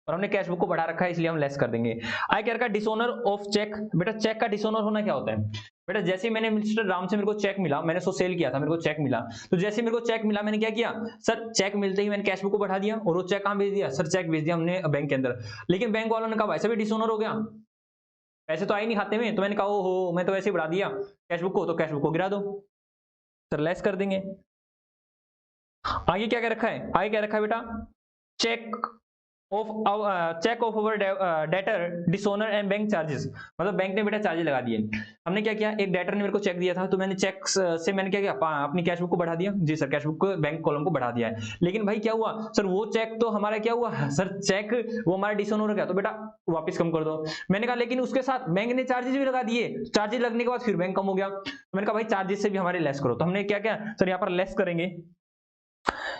S1: और हमने कैश बुक को बढ़ा रखा है, इसलिए हम लेस कर देंगे। आई क्या रखा, डिसोनर ऑफ चेक। बेटा चेक का डिसोनर होना क्या होता है बेटा, जैसे मैंने मिस्टर राम से मेरे को चेक मिला, मैंने उसको सेल किया था, मेरे को चेक मिला, तो जैसे मेरे को चेक मिला मैंने क्या किया सर, चेक मिलते ही मैंने कैश बुक को बढ़ा दिया, और वो चेक कहां भेज दिया सर, चेक भेज दिया हमने बैंक के अंदर। लेकिन बैंक वालों ने कहा भाई सभी डिसोनर हो गया, पैसे तो आए नहीं खाते में, तो मैंने कहा ओ हो मैं तो ऐसे ही बढ़ा दिया कैश बुक को, तो कैश बुक को गिरा दो सर, लेस कर देंगे। आगे क्या रखा है, आगे क्या रखा है बेटा, cheque of our debtor dishonour and bank charges. मतलब बैंक ने बेटा चार्जेस लगा दिए, हमने क्या किया, एक डेटर ने मेरे को चेक दिया था, तो मैंने चेक से मैंने क्या किया, अपनी कैश बुक को बढ़ा दिया, जी सर कैश बुक को बैंक कॉलम को बढ़ा दिया है। लेकिन भाई क्या हुआ सर, वो चेक तो हमारा क्या हुआ सर, चेक वो हमारा डिसोनर हो गया, तो बेटा वापस कम कर दो। मैंने कहा लेकिन उसके साथ बैंक ने चार्जेस भी लगा दिए, चार्जेस लगने के बाद फिर बैंक कम हो गया, तो मैंने कहा भाई चार्जेस से भी हमारे लेस करो। तो हमने क्या किया सर, यहाँ पर लेस करेंगे,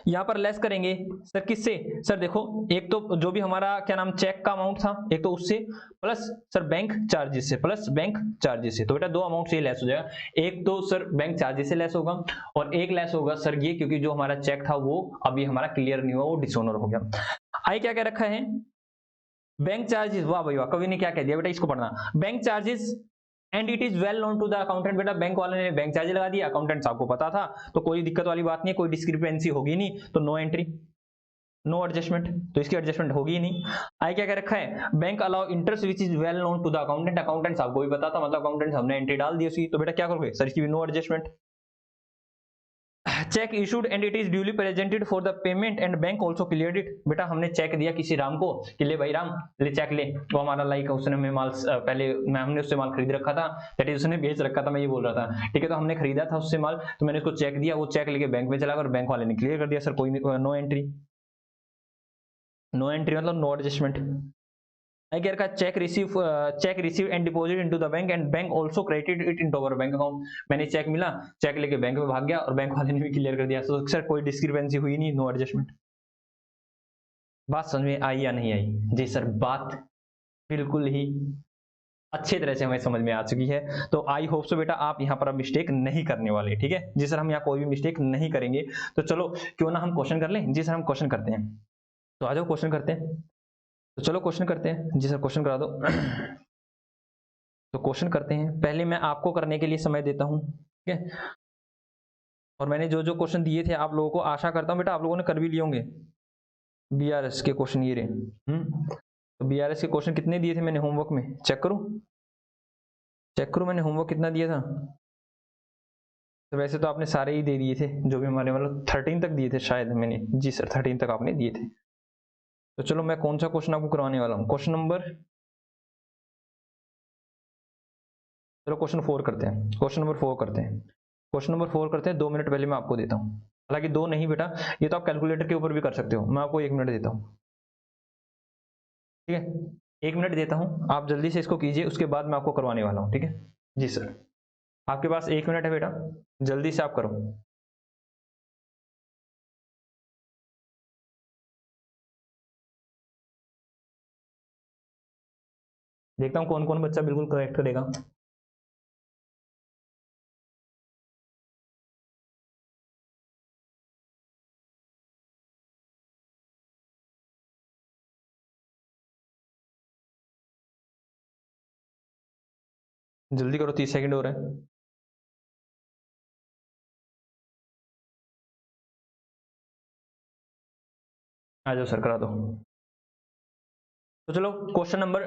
S1: यहां पर लेस करेंगे सर, किससे सर, देखो एक तो जो भी हमारा क्या नाम चेक का अमाउंट था, एक तो उससे, प्लस सर बैंक चार्जेस से, प्लस बैंक चार्जेस से। तो बेटा दो अमाउंट से लेस हो जाएगा, एक तो सर बैंक चार्जेस से लेस होगा, और एक लेस होगा सर ये, क्योंकि जो हमारा चेक था वो अभी हमारा क्लियर नहीं हुआ, वो डिसोनर हो गया। आई क्या क्या रखा है, बैंक चार्जेस, वाह भाई वाह, कवि ने क्या कह दिया बेटा, इसको पढ़ना, bank charges and it is well known to the accountant. बेटा बैंक वाले ने बैंक चार्ज लगा दिया, अकाउंटेंट साहब को पता था, तो कोई दिक्कत वाली बात नहीं, कोई डिस्क्रिपेंसी होगी नहीं, तो नो एंट्री, नो एडजस्टमेंट, तो इसकी एडजस्टमेंट होगी ही नहीं। आई क्या रखा है, bank allow interest which is well known to the accountant. Accountant साहब को भी पता था, मतलब अकाउंटेंट हमने एंट्री डाल दी उसकी, तो बेटा क्या करोगे सर, इसकी भी no adjustment. Cheque issued and it is duly presented for the payment and bank also cleared it. बेटा हमने चेक दिया किसी राम को कि ले भाई राम ले चेक ले, वो हमारा लाइक उसने हमें माल पहले हमने उससे माल खरीद रखा था, दैट इज उसने बेच रखा था, मैं ये बोल रहा था, ठीक है। तो हमने खरीदा था उससे माल, तो मैंने उसको चेक दिया, वो चेक लेके बैंक में चला गया और बैंक वाले ने क्लियर कर दिया सर, कोई नो एंट्री। नो एंट्री मतलब नो एडजस्टमेंट। क्या रखा, cheque receive and deposit into the bank and bank also credited it into our bank account. मैंने चेक मिला, चेक लेके बैंक में भाग गया और बैंक वाले ने भी क्लियर कर दिया। तो सर कोई डिस्क्रिपेंसी हुई नहीं, नो एडजस्टमेंट। बात समझ में आई या नहीं आई? जी सर बात बिल्कुल ही अच्छी तरह से हमें समझ में आ चुकी है। तो आई होप सो बेटा आप यहाँ पर अब मिस्टेक नहीं करने वाले, ठीक है जी सर, हम यहाँ कोई भी मिस्टेक नहीं करेंगे। तो चलो क्यों ना हम क्वेश्चन कर लें। जी सर हम क्वेश्चन करते हैं, तो आ जाओ क्वेश्चन करते हैं। तो चलो क्वेश्चन करते हैं। जी सर क्वेश्चन करा दो। तो क्वेश्चन करते हैं, पहले मैं आपको करने के लिए समय देता हूं, ठीक है। और मैंने जो जो क्वेश्चन दिए थे आप लोगों को, आशा करता हूं बेटा आप लोगों ने कर भी लिए होंगे। बीआरएस के क्वेश्चन ये रहे। तो बीआरएस के क्वेश्चन कितने दिए थे मैंने होमवर्क में, चेक करूं मैंने होमवर्क कितना दिया था। तो वैसे तो आपने सारे ही दे दिए थे, जो भी हमारे मतलब 13 तक दिए थे शायद मैंने। जी सर 13 तक आपने दिए थे। तो चलो मैं कौन सा क्वेश्चन आपको करवाने वाला हूँ, क्वेश्चन नंबर, चलो क्वेश्चन 4 करते हैं। क्वेश्चन नंबर 4 करते हैं। क्वेश्चन नंबर 4 करते हैं। 2 मिनट पहले मैं आपको देता हूँ, हालांकि 2 नहीं बेटा, ये तो आप कैलकुलेटर के ऊपर भी कर सकते हो। मैं आपको 1 मिनट देता हूँ, ठीक है। 1 मिनट देता हूँ, आप जल्दी से इसको कीजिए, उसके बाद मैं आपको करवाने वाला हूँ, ठीक है। जी सर आपके पास 1 मिनट है बेटा, जल्दी से आप करो। देखता हूँ कौन कौन बच्चा बिल्कुल करेक्ट करेगा। जल्दी करो, 30 सेकंड हो रहे हैं। आ जाओ सर करा दो। तो चलो क्वेश्चन नंबर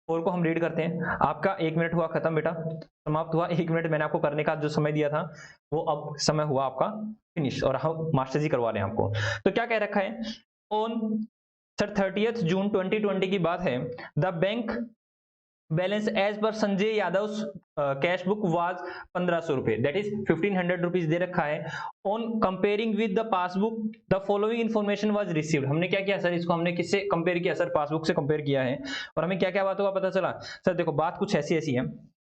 S1: 4 को हम रीड करते हैं। आपका 1 मिनट हुआ खत्म बेटा, समाप्त हुआ। 1 मिनट मैंने आपको करने का जो समय दिया था वो अब समय हुआ आपका फिनिश, और हम मास्टर जी करवा रहे हैं आपको। तो क्या कह रखा है, ऑन सर 30 जून 2020 की बात है, the bank balance as per Sanjay Yadav cash book was 1500 रुपए, दैट इज 1500 रुपीज दे रखा है। On comparing with the passbook the following information was received. हमने क्या किया सर, इसको हमने किससे कंपेयर किया सर, पासबुक से कंपेयर किया है। और हमें क्या क्या बातों का पता चला सर, देखो बात कुछ ऐसी ऐसी है।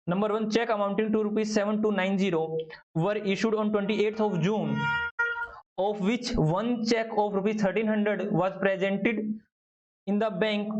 S1: Number 1, cheque amounting to ₹7290 were issued on 28 June, of which one check of ₹1300 was presented in the bank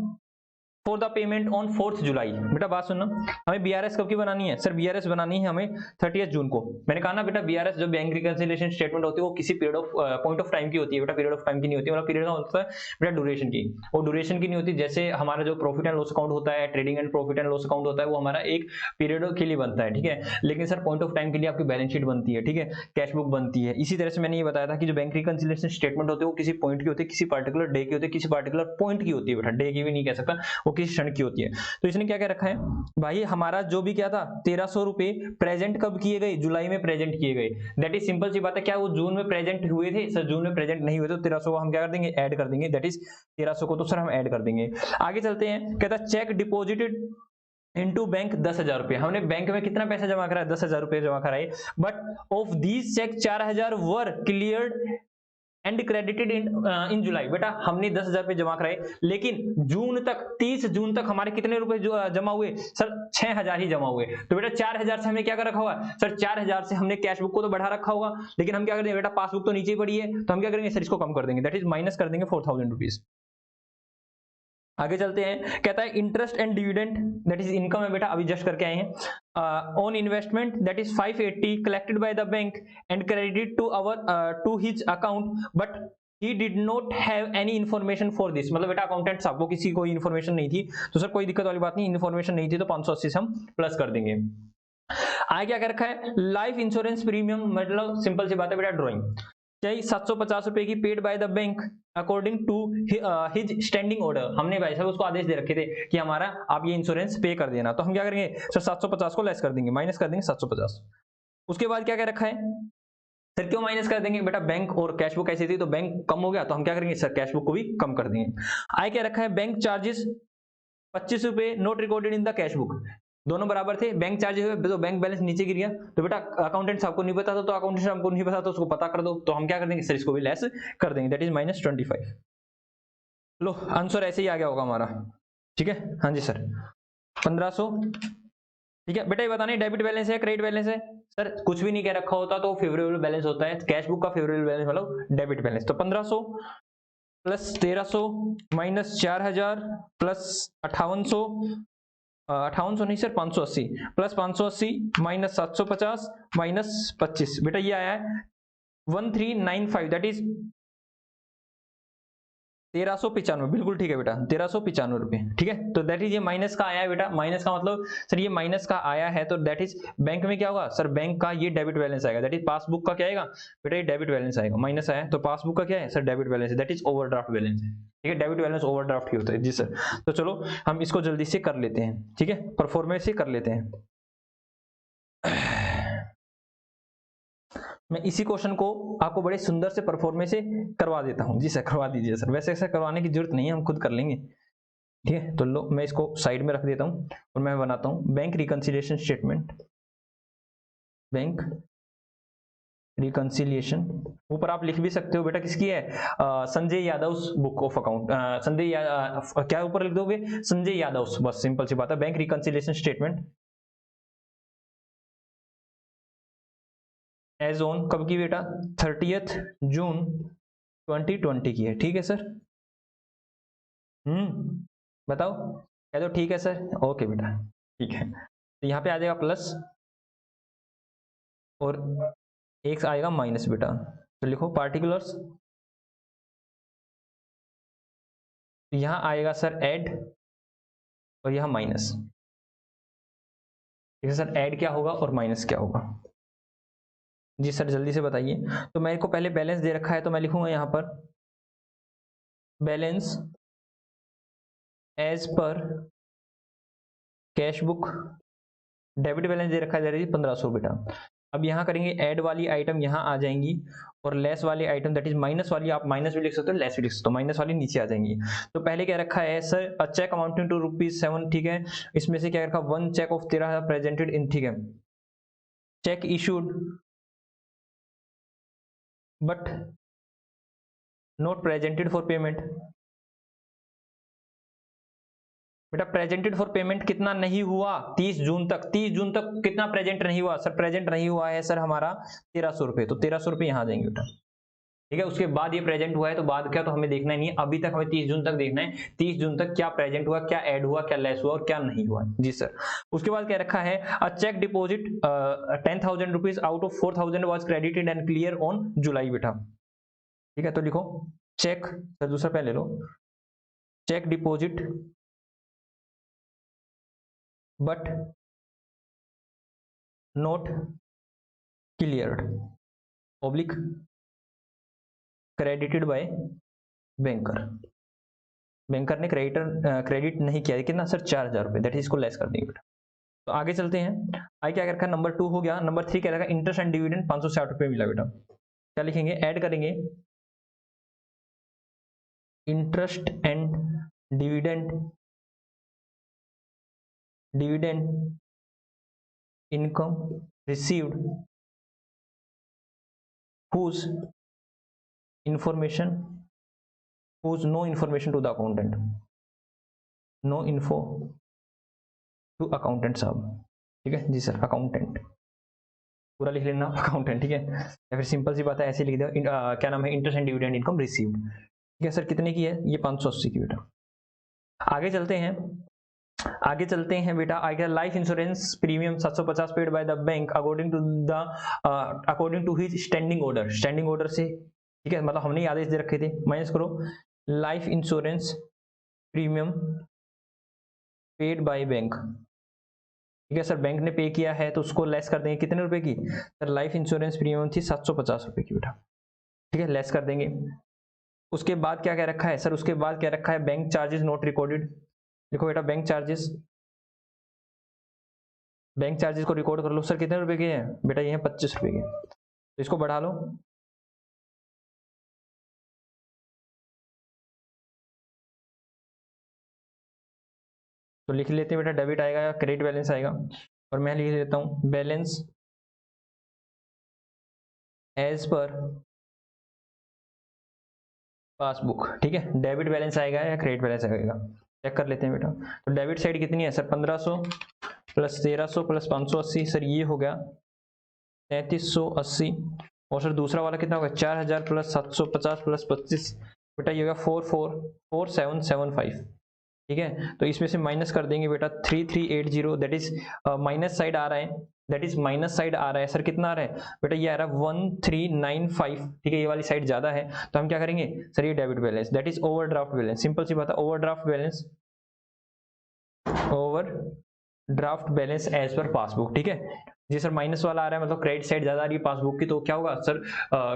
S1: for the payment on 4 जुलाई। बेटा बात सुनना, हमें बीआरएस कब की बनानी है सर, बीआरएस बनानी है हमें 30 जून को। मैंने कहा ना बेटा बीआरएस जो बैंक रिकंसिलिएशन स्टेटमेंट होती है वो किसी period of point of time की होती है बेटा, पीरियड ऑफ टाइम की नहीं होती, मतलब पीरियड का होता है बेटा ड्यूरेशन की, वो ड्यूरेशन की नहीं होती। जैसे हमारा जो प्रॉफिट एंड लॉस अकाउंट होता है, trading and profit and loss account होता है, वो हमारा एक पीरियड के लिए बनता है, ठीक है। लेकिन सर पॉइंट ऑफ टाइम के लिए आपकी बैलेंस शीट बनती है, ठीक है, कैश बुक बनती है। इसी तरह से मैंने ये बताया था कि जो बैंक रिकंसिलिएशन स्टेटमेंट होते हैं वो किसी पॉइंट की होती है, किसी पर्टिकुलर डे की होती है, किसी पर्टिकुलर पॉइंट की होती है बेटा, डे की भी नहीं कह सकता, वो किसी क्षण की होती है। तो इसने क्या क्या रखा है भाई, हमारा जो भी क्या था 1300 रुपए प्रेजेंट कब किए गए, जुलाई में प्रेजेंट किए गए। दैट इज सिंपल सी बात है, क्या वो जून में प्रेजेंट हुए थे सर, जून में प्रेजेंट नहीं हुए, तो 1300 को हम क्या कर देंगे, ऐड कर देंगे। दैट इज 1300 को तो सर हम ऐड कर देंगे। आगे चलते हैं, कहता चेक डिपॉजिटेड इनटू बैंक 10,000 रुपए, हमने बैंक में कितना पैसा जमा करा है, 10,000 रुपए जमा कराए। But of these cheque 4,000 were cleared and credited in July. बेटा हमने 10,000 रुपए जमा कराए, लेकिन जून तक 30 जून तक हमारे कितने रुपए जमा हुए सर, 6,000 ही जमा हुए। तो बेटा 4,000 से हमने क्या कर रखा हुआ सर, 4,000 से हमने कैश बुक को तो बढ़ा रखा होगा, लेकिन हम क्या करेंगे बेटा, पासबुक तो नीचे ही पड़ी है, तो हम क्या करेंगे सर, इसको कम कर देंगे, दैट इज माइनस कर देंगे 4,000 रुपीज। आगे चलते हैं, कहता है interest and dividend that is income है बेटा, अभी जस्ट करके आए हैं। On investment that is 580 collected by the bank and credited to his account, but he did not have any information for this. मतलब बेटा अकाउंटेंट साहब को किसी कोई इन्फॉर्मेशन नहीं थी, तो सर कोई दिक्कत वाली बात नहीं, इन्फॉर्मेशन नहीं थी तो 580 से हम प्लस कर देंगे। आगे क्या कर रखा है, लाइफ इंश्योरेंस प्रीमियम, मतलब सिंपल सी बात है बेटा ड्रॉइंग चाहिए 750 रुपए की, paid by the bank according to his standing order. हमने भाई साहब उसको आदेश दे रखे थे कि हमारा आप ये इंश्योरेंस पे कर देना, तो हम क्या करेंगे सर 750 को लेस कर देंगे, माइनस कर देंगे 750। उसके बाद क्या कह रखा है, सर क्यों माइनस कर देंगे बेटा, बैंक और कैश बुक ऐसी थी तो बैंक कम हो गया तो हम क्या करेंगे सर कैश बुक को भी कम कर देंगे। आय क्या रखा है, बैंक चार्जेस 25 रुपए note recorded in the cash book, दोनों बराबर थे, बैंक चार्जेस हुए तो बैंक बैलेंस नीचे गिर गया, तो बेटा अकाउंटेंट आपको नहीं पता था तो अकाउंटेंट आपको नहीं पता तो उसको पता कर दो, तो हम क्या कर देंगे सर इसको भी लेस कर देंगे, दैट इज -25। लो आंसर ऐसे ही आ गया होगा हमारा, ठीक है। हाँ जी सर 1500, ठीक है बेटा। ये बताना डेबिट बैलेंस है क्रेडिट बैलेंस है, सर कुछ भी नहीं कह रखा होता तो फेवरेबल बैलेंस होता है, कैश बुक का फेवरेबल बैलेंस मतलब डेबिट बैलेंस। तो 1500 प्लस 1300 माइनस 4000 प्लस 5800, 5800 नहीं सर 580 प्लस 580 माइनस 750 माइनस 25, बेटा ये आया है 1395, दैट इज 1395, बिल्कुल ठीक है बेटा 1395 रुपए, ठीक है। तो दैट इज ये माइनस का आया है बेटा, माइनस का मतलब सर ये माइनस का आया है तो दैट इज बैंक में क्या होगा सर, बैंक का ये डेबिट बैलेंस आएगा, दैट इज पासबुक का क्या आएगा बेटा, ये डेबिट बैलेंस आएगा, माइनस आया है तो पासबुक का क्या है सर डेबिट बैलेंस है, दैट इज ओवरड्राफ्ट बैलेंस है, ठीक है। डेबिट बैलेंस ओवरड्राफ्ट ही होता है जी सर। तो चलो हम इसको जल्दी से कर लेते हैं, ठीक है, परफॉर्मेंस से कर लेते हैं। मैं इसी क्वेश्चन को आपको बड़े सुंदर से परफॉर्मेंस से करवा देता हूं जी सर, करवा दीजिए सर, वैसे ऐसा करवाने की जरूरत नहीं है, हम खुद कर लेंगे, ठीक है। तो लो मैं इसको साइड में रख देता हूं और मैं बनाता हूं bank reconciliation statement, bank reconciliation, ऊपर आप लिख भी सकते हो बेटा किसकी है, Sanjay Yadav book of account, Sanjay क्या ऊपर लिख दोगे संजय यादव, बस सिंपल सी बात है, bank reconciliation statement as on कब की बेटा 30 जून 2020 की है, ठीक है सर। बताओ, कह दो ठीक है सर, ओके बेटा ठीक है। तो यहाँ पे आ जाएगा प्लस और एक आएगा माइनस बेटा, तो लिखो पार्टिकुलर्स, तो यहाँ आएगा सर ऐड और यहाँ माइनस, ठीक है सर। ऐड क्या होगा और माइनस क्या होगा जी सर, जल्दी से बताइए। तो मेरे को पहले बैलेंस दे रखा है तो मैं लिखूंगा यहाँ पर balance as per cash book, debit balance दे रखा है 1500 बेटा। अब यहाँ करेंगे ऐड वाली आइटम यहाँ आ जाएंगी और लेस वाली आइटम दैट इज माइनस वाली, आप माइनस भी लिख सकते हो लेस भी लिख सकते हो, माइनस वाली नीचे आ जाएंगी। तो पहले क्या रखा है सर, चेक अमाउंटिंग टू ₹7, ठीक है। इसमें से क्या रखा, 1 चेक ऑफ 13 प्रेजेंटेड इन, ठीक है, cheque issued but not presented for payment, बेटा प्रेजेंटेड फॉर पेमेंट कितना नहीं हुआ 30 जून तक, 30 जून तक कितना प्रेजेंट नहीं हुआ सर, प्रेजेंट नहीं हुआ है सर हमारा 1300 रुपए, तो 1300 रुपए यहाँ आ जाएंगे बेटा, ठीक है। उसके बाद ये प्रेजेंट हुआ है तो बाद क्या, तो हमें देखना ही नहीं है, अभी तक हमें 30 जून तक देखना है, 30 जून तक क्या प्रेजेंट हुआ, क्या ऐड हुआ, क्या लेस हुआ और क्या नहीं हुआ जी सर। उसके बाद क्या रखा है, a cheque deposit 10,000 rupees out of 4,000 was credited and clear on July बेटा, ठीक है। तो लिखो चेक, सर दूसरा पहले लो, cheque deposit but not cleared oblique credited by banker, banker ने क्रेडिट नहीं किया, कितना सर 4,000 रुपए, दैट इज इसको लेस कर देंगे बेटा। तो आगे चलते हैं, आई क्या रखा, नंबर 2 हो गया, नंबर 3 क्या रखा, इंटरेस्ट एंड डिविडेंड 560 रुपए मिला बेटा, क्या लिखेंगे, ऐड करेंगे interest and dividend, dividend income received whose information, whose no information to the accountant, no info to accountant साहब, ठीक है जी सर, अकाउंटेंट पूरा लिख लेना अकाउंटेंट, ठीक है, या फिर सिंपल सी बात है ऐसे लिख दो, क्या नाम है, interest and dividend income received, ठीक है सर। कितने की है ये 580 की बेटा। आगे चलते हैं, आगे चलते हैं बेटा, आगे life insurance premium 750 paid by the bank according to his standing order, standing order से, ठीक है, मतलब हमने आदेश दे रखे थे, माइनस करो life insurance premium paid by bank, ठीक है सर, बैंक ने पे किया है तो उसको लेस कर देंगे, कितने रुपए की सर, लाइफ इंश्योरेंस प्रीमियम थी 750 रुपए की बेटा, ठीक है, लेस कर देंगे। उसके बाद क्या क्या रखा है सर, उसके बाद क्या रखा है, बैंक चार्जेस नॉट रिकॉर्डेड, देखो बेटा बैंक चार्जेस, बैंक चार्जेस को रिकॉर्ड कर लो सर, कितने रुपए के हैं बेटा, ये हैं 25 रुपए के, तो इसको बढ़ा लो। तो लिख लेते हैं बेटा, डेबिट आएगा या क्रेडिट बैलेंस आएगा। और मैं लिख देता हूँ बैलेंस एज पर पासबुक। ठीक है, डेबिट बैलेंस आएगा या क्रेडिट बैलेंस आएगा, चेक कर लेते हैं बेटा। तो डेबिट साइड कितनी है सर, 1500 प्लस 1300 प्लस 580, सर ये हो गया 3380। और सर दूसरा वाला कितना होगा, 4000 प्लस 750 प्लस 25, बेटा ये होगा 4775। ठीक है, तो इसमें से माइनस कर देंगे बेटा 3380, दैट इज माइनस साइड आ रहा है, दैट इज माइनस साइड आ रहा है सर। कितना आ रहा है बेटा, ये आ रहा है 1395। ठीक है, ये वाली साइड ज्यादा है, तो हम क्या करेंगे सर, ये debit balance, that is overdraft balance. Simple सी बात है, overdraft balance, overdraft balance as per passbook. ठीक है जी सर, माइनस वाला आ रहा है मतलब क्रेडिट साइड ज्यादा आ रही है पासबुक की, तो क्या होगा सर,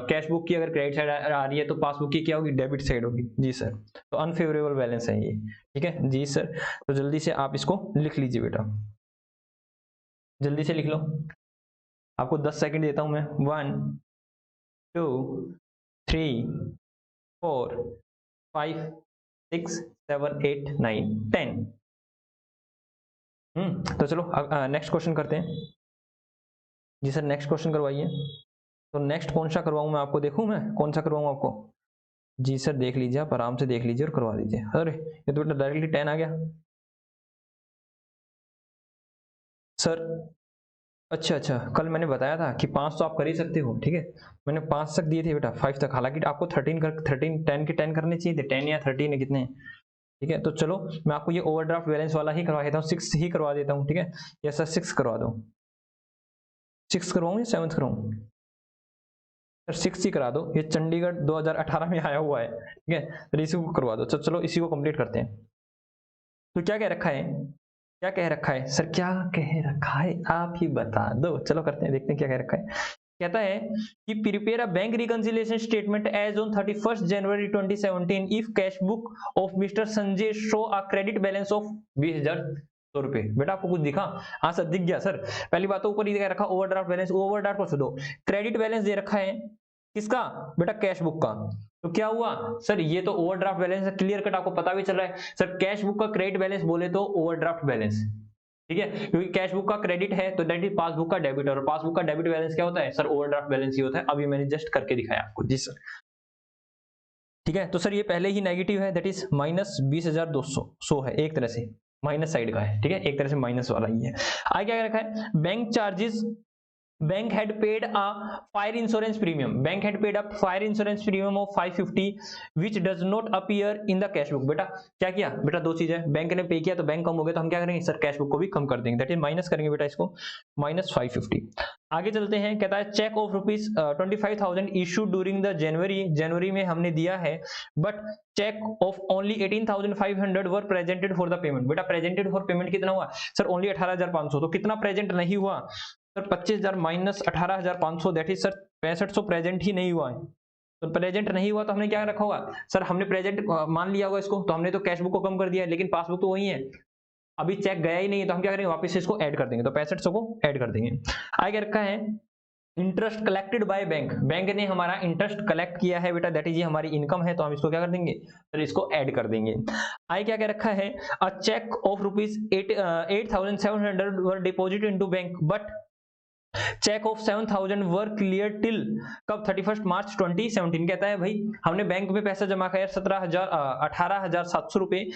S1: कैश बुक की अगर क्रेडिट साइड आ रही है तो पासबुक की क्या होगी, डेबिट साइड होगी। जी सर, तो अनफेवरेबल बैलेंस है ये। ठीक है जी सर, तो जल्दी से आप इसको लिख लीजिए बेटा, जल्दी से लिख लो, आपको 10 सेकंड देता हूं मैं। 1 2 3 4 5 6 7 8 9 10। तो चलो नेक्स्ट क्वेश्चन करते हैं। जी सर, नेक्स्ट क्वेश्चन करवाइए। तो नेक्स्ट कौन सा करवाऊं मैं आपको, देखूं मैं कौन सा करवाऊं आपको। जी सर देख लीजिए, आप आराम से देख लीजिए और करवा दीजिए। अरे ये तो बेटा डायरेक्टली 10 आ गया सर। अच्छा अच्छा, कल मैंने बताया था कि 5 तो आप कर ही सकते हो। ठीक है, मैंने 5 तक दिए थे बेटा, 5 तक, हालांकि आपको 13 10 के 10 करने चाहिए थे, 10 या 13 है कितने। ठीक है, तो चलो मैं आपको ये ओवरड्राफ्ट बैलेंस वाला ही करवा देता हूँ, 6 ही करवा देता हूँ। ठीक है, या सर 6 करवा दो, 6 करवाऊँ या 7 करवाऊँ सर, 6 ही करा दो, ये चंडीगढ़ 2018 में आया हुआ है। ठीक है, तो इसी को करवा दो। चलो इसी को कंप्लीट करते हैं। तो क्या कह रखा है, क्या कह रखा है सर, क्या कह रखा है आप ही बता दो। चलो करते हैं, देखते हैं क्या कह रखा है। कहता है कि prepare a bank reconciliation statement as on 31 January 2017 if cash book of mister Sanjay show a credit balance of 20,100 रुपए। बेटा आपको कुछ दिखा, हाँ सर दिख गया सर। पहली बात तो ऊपर ही रखा ओवरड्राफ्ट बैलेंस, ओवरड्राफ्ट को छोड़ो, क्रेडिट बैलेंस दे रखा है किसका बेटा, कैश बुक का। तो क्या हुआ सर, ये तो ओवरड्राफ्ट बैलेंस है, क्लियर कट आपको पता भी चल रहा है सर। कैश बुक का क्रेडिट बैलेंस बोले तो ओवरड्राफ्ट बैलेंस। ठीक है, क्योंकि कैश बुक का क्रेडिट है तो दैट इज पासबुक का डेबिट, और पासबुक का डेबिट बैलेंस क्या होता है सर, ओवरड्राफ्ट बैलेंस ही होता है। अभी मैंने जस्ट करके दिखाया आपको। जी सर, ठीक है, तो सर ये पहले ही नेगेटिव है, दैट इज माइनस 20,200 है, एक तरह से माइनस साइड का है। ठीक है, एक तरह से माइनस वाला ही है। आगे क्या रखा है, bank charges, bank had paid a fire insurance premium, bank had paid a fire insurance premium of 550 which does not appear in the cash book। बेटा क्या किया बेटा, दो चीज है, बैंक ने पे किया तो बैंक कम हो गया, तो हम क्या करेंगे सर, कैश बुक को भी कम कर देंगे, दैट इज माइनस करेंगे बेटा इसको, माइनस 550। आगे चलते हैं, कहता है cheque of rupees 25,000 issued during the January में हमने दिया है, but cheque of only 18,500 were presented for the payment. बेटा प्रेजेंटेड फॉर पेमेंट कितना हुआ सर, ओनली 18,500, तो कितना प्रेजेंट नहीं हुआ sir, 25,000 minus 18,500, that is sir 6500 present ही नहीं हुआ है। तो प्रेजेंट नहीं हुआ तो हमने क्या रखा होगा सर, हमने प्रेजेंट मान लिया होगा इसको, तो हमने तो कैश बुक को कम कर दिया है, लेकिन पासबुक तो वही है, अभी चेक गया ही नहीं है, तो हम क्या करेंगे वापस से इसको ऐड कर देंगे, तो 6500 को ऐड कर देंगे। आगे रखा है interest collected by bank, bank ने हमारा इंटरेस्ट कलेक्ट किया है बेटा, दैट इज ये हमारी इनकम है, तो हम इसको क्या कर देंगे सर, इसको ऐड कर देंगे। आगे क्या क्या रखा है, a cheque of rupees 8,700 were deposit into bank, but cheque of 7,000 were clear till कब, 31 मार्च 2017। कहता है भाई हमने बैंक में पैसा जमा किया 18,700 रुपए,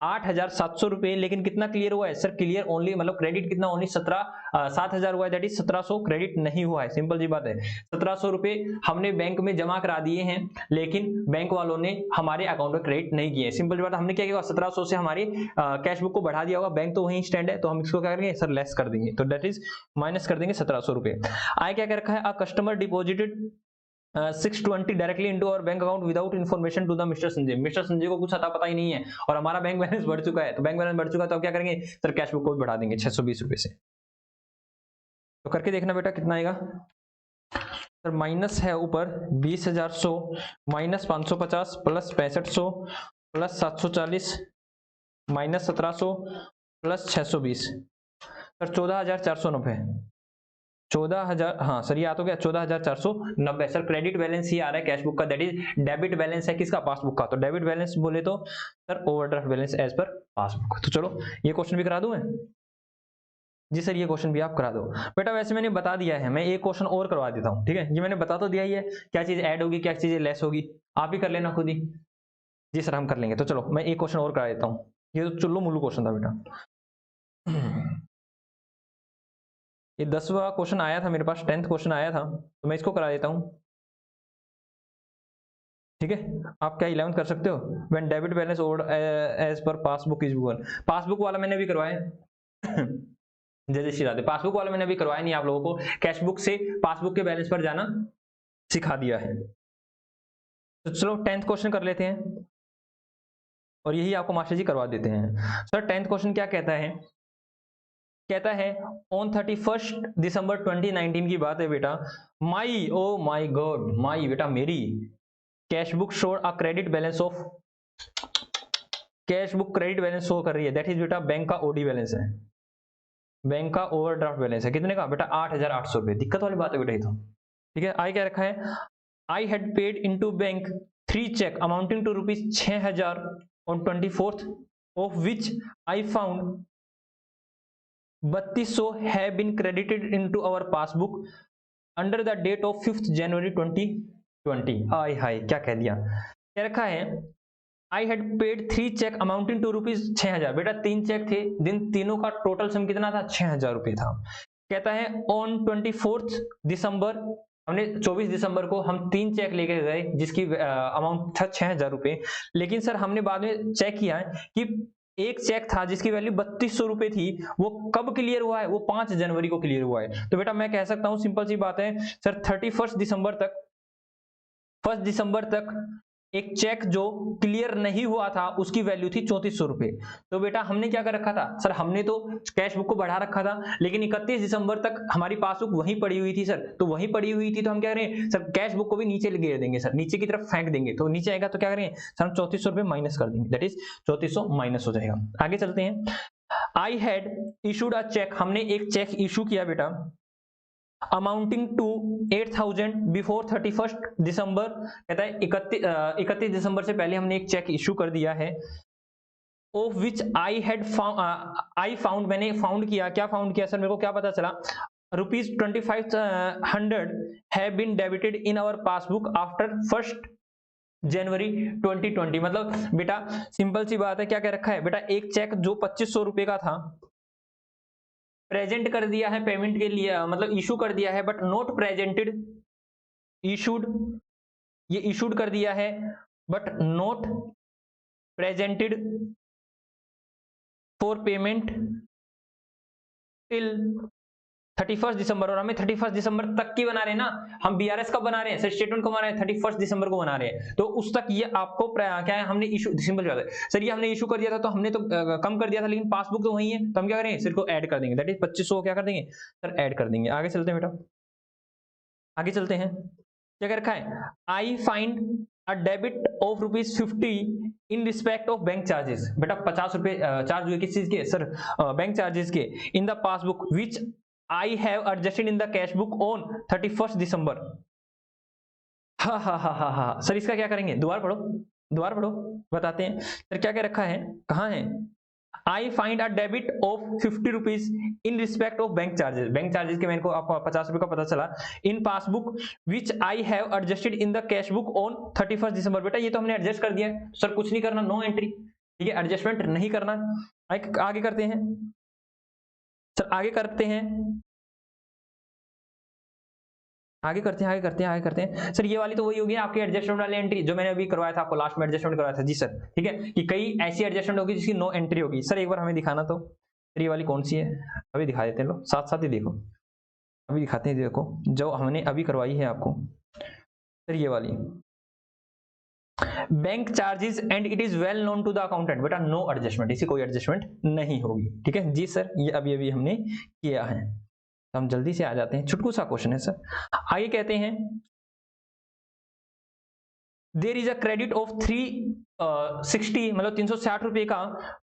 S1: 8,700 रुपए, लेकिन कितना क्लियर हुआ है सर, क्लियर ओनली मतलब क्रेडिट कितना, ओनली 7,000 हुआ है, दैट इज 1,700 क्रेडिट नहीं हुआ है। सिंपल सी बात है, 1,700 रुपए हमने बैंक में जमा करा दिए हैं, लेकिन बैंक वालों ने हमारे अकाउंट में क्रेडिट नहीं किए। सिंपल सी बात है, हमने क्या किया, 1,700 से हमारी कैश बुक को बढ़ा दिया होगा, बैंक तो वही स्टैंड है, तो हम इसको क्या करेंगे सर, लेस कर देंगे, तो दैट इज माइनस कर देंगे 1,700 रुपए। आगे क्या कर रखा है, customer deposited 620 directly into our bank account without information to the mister Sanjay. Mister Sanjay को कुछ पता ही नहीं है और हमारा बैंक बैलेंस बढ़ चुका है, तो बैंक बैलेंस बढ़ चुका है तो अब क्या करेंगे सर, कैश बुक को भी बढ़ा देंगे 620 रुपए से। तो करके देखना बेटा कितना आएगा सर, माइनस है ऊपर 20,100 minus 550 plus 6500 plus 740 minus 1,700 plus 620 sir 14,490। 14,000, हाँ सर ये आ तो गया 14,490 सर। क्रेडिट बैलेंस ही आ रहा है कैश बुक का, दैट इज डेबिट बैलेंस है किसका, पासबुक का। तो डेबिट बैलेंस बोले तो sir overdraft balance as per passbook. तो चलो ये क्वेश्चन भी करा दूं मैं। जी सर ये क्वेश्चन भी आप करा दो बेटा। वैसे मैंने बता दिया है, मैं एक क्वेश्चन और करवा देता हूँ, ठीक है। ये मैंने बता तो दिया ही है क्या चीज ऐड होगी क्या चीज लेस होगी, आप ही कर लेना खुद ही। जी सर हम कर लेंगे। तो चलो मैं एक क्वेश्चन और करा देता हूँ, ये तो चुल्लू मुल्लू क्वेश्चन था बेटा। ये 10वां क्वेश्चन आया था मेरे पास, 10th क्वेश्चन आया था, तो मैं इसको करा देता हूँ, ठीक है। आप क्या 11th कर सकते हो। When debit balance over as per passbook is equal, passbook वाला मैंने भी करवाया जय जय श्री राधे। पासबुक वाला मैंने अभी करवाया नहीं आप लोगों को, कैश बुक से पासबुक के बैलेंस पर जाना सिखा दिया है। तो चलो 10th क्वेश्चन कर लेते हैं और यही आपको मास्टर जी करवा देते हैं। सर 10th क्वेश्चन क्या कहता है, कहता है ऑन 31 दिसंबर 2019 की बात है बेटा, माई ओ माई गॉड माई बेटा मेरी cash book showed a credit balance of, cash book credit balance show कर रही है, दैट इज बेटा बैंक का ओडी बैलेंस है, बैंक का ओवरड्राफ्ट बैलेंस है कितने का बेटा 8,800 रुपए। दिक्कत वाली बात है बेटा ये तो, ठीक है। आई क्या रखा है, I had paid into bank 3 cheque amounting to rupees 6,000 on 24th of which I found 3200 have been credited into our passbook under the date of 5th January 2020। I हाय क्या कह दिया, क्या रखा है, I had paid 3 cheque amounting to rupees 6,000, बेटा 3 cheque थे, दिन तीनों का टोटल सम कितना था 6,000 रुपए था। कहता है ऑन 24th दिसंबर, हमने 24 दिसंबर को हम 3 चेक लेके गए जिसकी अमाउंट था 6,000 रुपए, लेकिन सर हमने बाद में चेक किया है कि एक चेक था जिसकी वैल्यू 3200 रुपए थी, वो कब क्लियर हुआ है, वो 5 जनवरी को क्लियर हुआ है। तो बेटा मैं कह सकता हूं सिंपल सी बात है सर 31 दिसंबर तक, 1 दिसंबर तक एक चेक जो क्लियर नहीं हुआ था उसकी वैल्यू थी 3400 रुपए। तो बेटा हमने क्या कर रखा था सर, हमने तो कैश बुक को बढ़ा रखा था, लेकिन 31 दिसंबर तक हमारी पासबुक वहीं पड़ी हुई थी सर, तो वहीं पड़ी हुई थी तो हम क्या करें सर, कैश बुक को भी नीचे गिर देंगे सर, नीचे की तरफ फेंक देंगे, तो नीचे आएगा तो क्या करें सर हम 3400 रुपए माइनस कर देंगे, दैट इज 3400 माइनस हो जाएगा। आगे चलते हैं। I had issued a cheque, हमने एक चेक इशू किया बेटा अमाउंटिंग टू 8,000 बिफोर 31 दिसंबर, कहता है 31 दिसंबर से पहले हमने एक चेक इशू कर दिया है, of which I had found, मैंने फाउंड किया, क्या फाउंड किया सर, मेरे को क्या पता चला, rupees 2500 have been debited in our passbook after 1 January 2020। मतलब बेटा सिंपल सी बात है, क्या कह रखा है बेटा, एक चेक जो 2500 रुपए का था प्रेजेंट कर दिया है पेमेंट के लिए, मतलब इशू कर दिया है, बट नॉट प्रेजेंटेड, इशूड, ये इशूड कर दिया है but not presented for payment till 31 दिसंबर, और हमें 31 दिसंबर तक की बना रहे हैं ना, हम बीआरएस कब बना रहे हैं सर, स्टेटमेंट को बना रहे हैं 31 दिसंबर को बना रहे हैं, तो उस तक ये आपको क्या है, हमने इशू, सिंपल बात है सर, ये हमने इशू कर दिया था तो हमने तो कम कर दिया था, लेकिन पासबुक तो वही है, तो हम क्या करेंगे सिर को ऐड कर देंगे, दैट इज 2500 क्या कर देंगे सर ऐड कर देंगे। आगे चलते हैं बेटा, आगे चलते हैं, क्या कर रखा है, I find a debit of ₹50 in respect of bank charges, बेटा 50 रुपए चार्ज हुए किस चीज के सर, बैंक चार्जेस के, इन the passbook which I have adjusted in the cash book on 31 दिसंबर। हा हा हा हा हा सर इसका क्या करेंगे, दोबारा पढ़ो, दोबारा पढ़ो, बताते हैं सर क्या क्या रखा है, कहाँ है, I find a debit of 50 rupees in respect of bank charges, bank charges के मेरे को आपको 50 रुपए का पता चला, in passbook which I have adjusted in the cash book on 31 दिसंबर, बेटा ये तो हमने एडजस्ट कर दिया है सर, कुछ नहीं करना, नो एंट्री, ठीक है, एडजस्टमेंट नहीं करना। आगे करते हैं सर, आगे करते हैं, आगे करते हैं, आगे करते हैं, आगे करते हैं सर, ये वाली तो वही होगी आपकी एडजस्टमेंट वाली एंट्री जो मैंने अभी करवाया था आपको, लास्ट में एडजस्टमेंट करवाया था जी सर, ठीक है, कि कई ऐसी एडजस्टमेंट होगी जिसकी नो एंट्री होगी। सर एक बार हमें दिखाना तो, ये वाली कौन सी है, अभी दिखा देते हैं, लो साथ साथ ही देखो, अभी दिखाते हैं, देखो जो हमने अभी करवाई है आपको सर, ये वाली bank charges and it is well known to the accountant, बेटा नो एडजस्टमेंट, इसी कोई एडजस्टमेंट नहीं होगी, ठीक है जी सर, ये अभी अभी हमने किया है, तो हम जल्दी से आ जाते हैं, छुटकू सा क्वेश्चन है सर। आगे कहते हैं there is a credit of 360 मतलब 360 रुपए का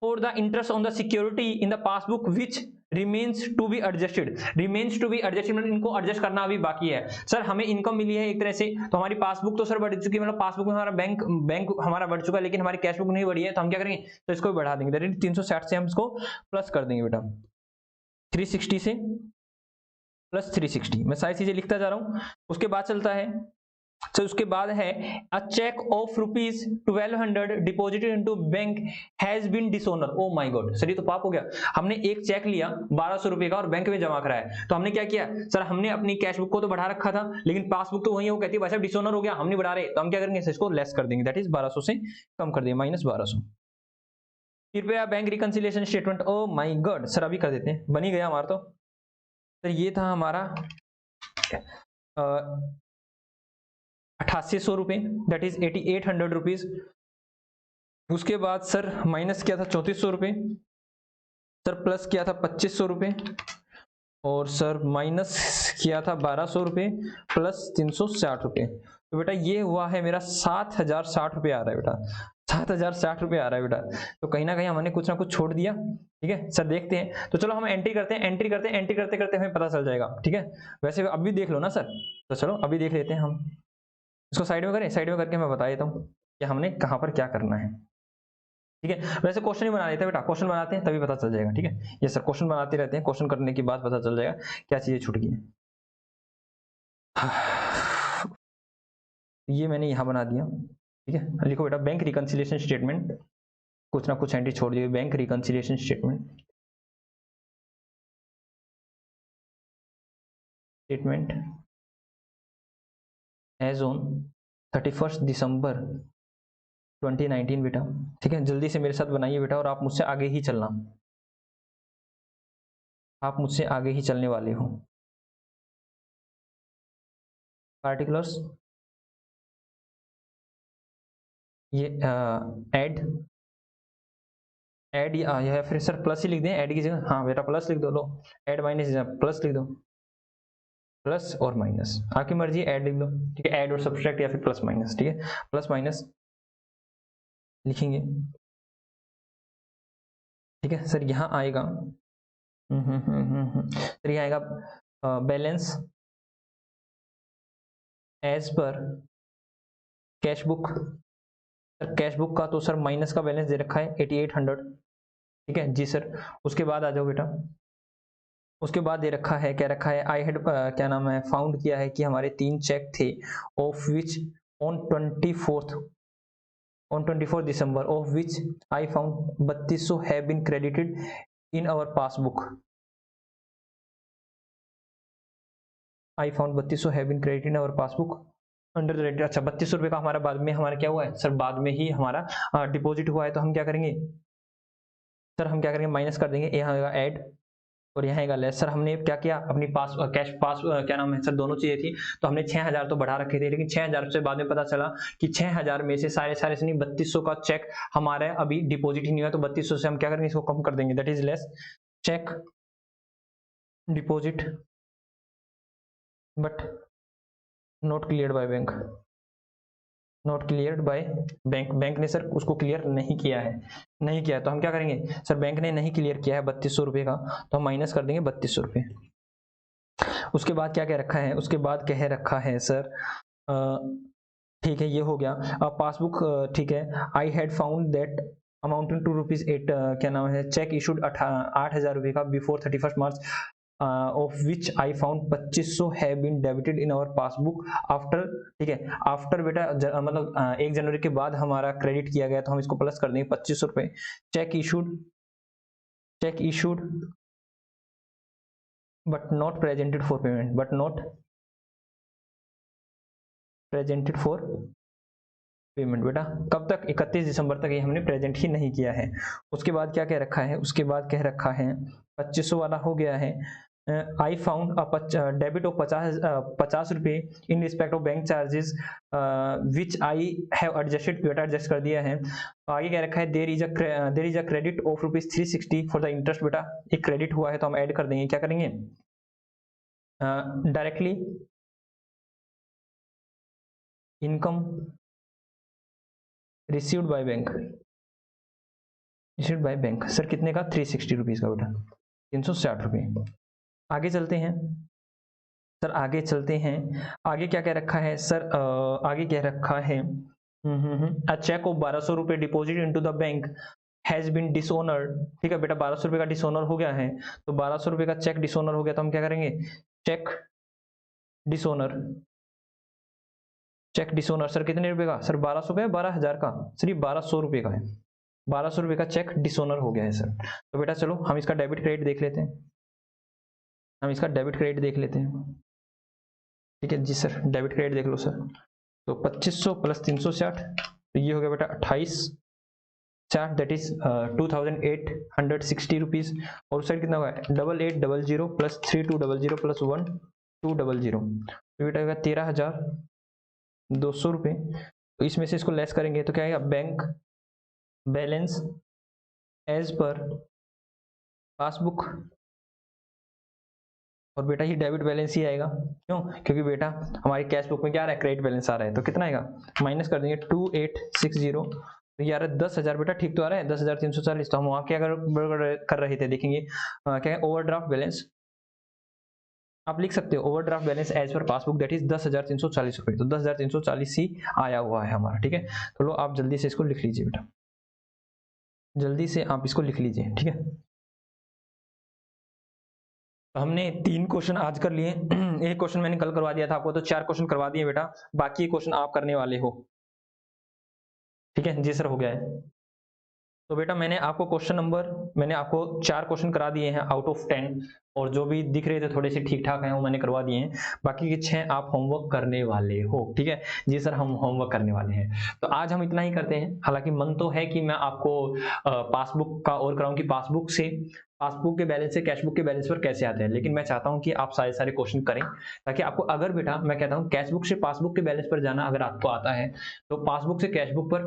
S1: और the interest on the security in the passbook which remains to be adjusted. Remains to be adjusted मतलब इनको एडजस्ट करना अभी बाकी है। सर हमें इनकम मिली है एक तरह से, तो हमारी पासबुक तो सर बढ़ चुकी है, मतलब पासबुक में हमारा बैंक हमारा बढ़ चुका है, लेकिन हमारी कैश बुक नहीं बढ़ी है, तो हम क्या करेंगे, तो इसको भी बढ़ा देंगे। 360 से हम इसको प्लस कर देंगे बेटा, 360 से प्लस 360, मैं सारी चीजें लिखता जा रहा हूं। उसके बाद चलता है, तो उसके बाद है a cheque of ₹1200 deposited into bank has been dishonour. Oh my God sir, ये तो पाप हो गया। हमने एक चेक लिया 1200 रुपए का और बैंक में जमा कराया, तो हमने क्या किया सर, हमने अपनी कैश बुक को तो बढ़ा रखा था, लेकिन पासबुक तो वही है, वो कहती है भाई साहब डिसऑनर हो गया, हम नहीं बढ़ा रहे, तो हम क्या करेंगे, इसको लेस कर देंगे, दैट इज 1200 से कम कर दिया, -1200। कृपया bank reconciliation statement. O my God sir, अभी कर देते हैं, बन ही गया हमारा। तो सर ये था हमारा 8800 रुपए, दैट इज 8800 रुपीज। उसके बाद सर माइनस किया था 3400 रुपए, सर प्लस किया था 2500 रुपए, और सर माइनस किया था 1200 रुपए, प्लस 360 रुपए। तो बेटा ये हुआ है मेरा 7060 रुपए आ रहा है बेटा, 7060 रुपए आ रहा है बेटा। तो कहीं ना कहीं हमने कुछ ना कुछ छोड़ दिया, ठीक है सर। देखते हैं, तो चलो हम एंट्री करते हैं, एंट्री करते करते हमें पता चल जाएगा, ठीक है। वैसे अभी देख लो ना सर, तो चलो अभी देख लेते हैं हम, इसको साइड में करें, साइड में करके मैं बता देता हूँ कि हमने कहाँ पर क्या करना है, ठीक है। वैसे क्वेश्चन ही बना लेते हैं बेटा, क्वेश्चन बनाते हैं तभी पता चल जाएगा, ठीक है। ये सर क्वेश्चन बनाते रहते हैं, क्वेश्चन करने के बाद पता चल जाएगा क्या चीजें छूट गई हैं। ये मैंने यहाँ बना दिया, ठीक है। लिखो बेटा बैंक रिकंसिलिएशन स्टेटमेंट, कुछ ना कुछ एंट्री छोड़ दी, bank reconciliation statement as on 31 December 2019 बेटा, ठीक है। जल्दी से मेरे साथ बनाइए बेटा, और आप मुझसे आगे ही चलना, आप मुझसे आगे ही चलने वाले हो। पार्टिकुलर्स, ये ऐड या फिर सर प्लस ही लिख दें ऐड की जगह, हाँ बेटा प्लस लिख दो, लो ऐड माइनस प्लस लिख दो, प्लस और माइनस आपकी मर्जी, ऐड लिख दो, ठीक है। ऐड और सब्सट्रैक्ट या फिर प्लस माइनस, ठीक है। प्लस माइनस लिखेंगे, ठीक है सर। यहाँ आएगा सर, यहाँ आएगा balance as per cash book. Sir cash book का तो सर माइनस का बैलेंस दे रखा है 8800, ठीक है जी सर। उसके बाद आ जाओ बेटा, उसके बाद दे रखा है, क्या रखा है, आई हैड क्या नाम है, फाउंड किया है कि हमारे 3 चेक थे, of which on 24 December, of which I found 3200 have been credited in our passbook. I found 3200 have been credited in our passbook under the rate. अच्छा 3200 रुपए का हमारा बाद में हमारा क्या हुआ है सर, बाद में ही हमारा डिपॉजिट हुआ है, तो हम क्या करेंगे सर, हम क्या करेंगे, माइनस कर देंगे, यहाँ आएगा ऐड और यहाँ आएगा लेस। सर हमने क्या किया, अपनी कैश पास क्या नाम है सर, दोनों चीजें थी, तो हमने 6000 तो बढ़ा रखे थे, लेकिन 6000 से बाद में पता चला कि 6000 में से सारे से नहीं, 3200 का चेक हमारा अभी डिपॉजिट ही नहीं हुआ, तो 3200 से हम क्या करेंगे, इसको कम कर देंगे, that is less cheque deposit but not cleared by bank, not cleared by bank. Bank ने सर उसको क्लियर नहीं किया है, नहीं किया है, तो हम क्या करेंगे सर, बैंक ने नहीं क्लियर किया है 3200 रुपए का, तो हम माइनस कर देंगे 3200 रुपए। उसके बाद क्या क्या रखा है, उसके बाद कह रखा है सर, ठीक है ये हो गया पासबुक, ठीक है। I had found that amounting to ₹8 क्या नाम है, चेक इशूड 8000 रुपए का before 31 March, of which I found 2500 have been debited in our passbook after, ठीक है। आफ्टर बेटा मतलब 1 जनवरी के बाद हमारा क्रेडिट किया गया, तो हम इसको प्लस कर देंगे 2500 रुपए। Check issued but not presented for payment, but not presented for payment. बेटा कब तक, 31 दिसंबर तक ये हमने प्रेजेंट ही नहीं किया है। उसके बाद क्या कह रखा है, उसके बाद कह रखा है 2500 वाला हो गया है। आई फाउंड डेबिट ऑफ 50 रुपए in respect of bank charges which I have adjusted, बेटा एडजस्ट कर दिया है। आगे क्या रखा है, there is a credit of ₹360 for the interest. बेटा एक क्रेडिट हुआ है तो हम ऐड कर देंगे, क्या करेंगे directly income received by bank, issued by bank sir कितने का 360 रुपीज़ का बेटा 360 रुपये। आगे चलते हैं सर, आगे चलते हैं। आगे क्या क्या रखा है सर? आगे क्या रखा है? अ चेक ऑफ 1200 रुपये deposit into the bank has been dishonoured. ठीक है बेटा, 1200 रुपये का डिसऑनर हो गया है, तो 1200 रुपये का चेक डिसऑनर हो गया तो हम क्या करेंगे? Cheque dishonour, cheque dishonour sir कितने रुपए का सर? 1200 का है 12,000 का? सर ये 1200 रुपये का है, 1200 रुपये का चेक डिसऑनर हो गया है सर। तो बेटा चलो हम इसका डेबिट क्रेडिट देख लेते हैं, हम इसका डेबिट क्रेडिट देख लेते हैं। ठीक है जी सर, डेबिट क्रेडिट देख लो सर। तो 2500 प्लस 360 तो ये हो गया बेटा 2860, दैट इज 2860 रुपीज। और उस साइड कितना हुआ है? 8800 प्लस 3200 प्लस 1200 तो बेटा होगा 13,200 रुपये। तो इसमें से इसको लेस करेंगे तो क्या आएगा? Bank balance as per passbook, और बेटा ये डेबिट बैलेंस ही आएगा। क्यों? क्योंकि बेटा हमारी कैश बुक में क्या आ रहा है? क्रेडिट बैलेंस आ रहा है, तो कितना आएगा? माइनस कर देंगे 2860, तो ये आ रहा है 10,000। बेटा ठीक तो आ रहा है 10,340। तो हम वहाँ क्या कर रहे थे देखेंगे, क्या है? ओवरड्राफ्ट बैलेंस आप लिख सकते हो, overdraft balance as per passbook that is 10,340 रुपये। तो 10,340 ही आया हुआ है हमारा। ठीक है, तो लो आप जल्दी से इसको लिख लीजिए बेटा, जल्दी से आप इसको लिख लीजिए। ठीक है, तो हमने 3 क्वेश्चन आज कर लिए। एक क्वेश्चन मैंने कल करवा दिया था आपको, तो 4 क्वेश्चन करवा दिए बेटा, बाकी क्वेश्चन आप करने वाले हो। ठीक है जी सर, हो गया है। तो बेटा मैंने आपको 4 क्वेश्चन करा दिए हैं आउट ऑफ 10, और जो भी दिख रहे थे थोड़े से ठीक ठाक हैं वो मैंने करवा दिए हैं। बाकी के 6 आप होमवर्क करने वाले हो। ठीक है जी सर, हम होमवर्क करने वाले हैं। तो आज हम इतना ही करते हैं। हालांकि मन तो है कि मैं आपको पासबुक का और कराऊं कि पासबुक के बैलेंस से कैशबुक के बैलेंस पर कैसे आते हैं, लेकिन मैं चाहता हूं कि आप सारे क्वेश्चन करें, ताकि आपको, अगर बेटा मैं कहता हूं कैशबुक से पासबुक के बैलेंस पर जाना अगर आपको आता है, तो पासबुक से कैशबुक पर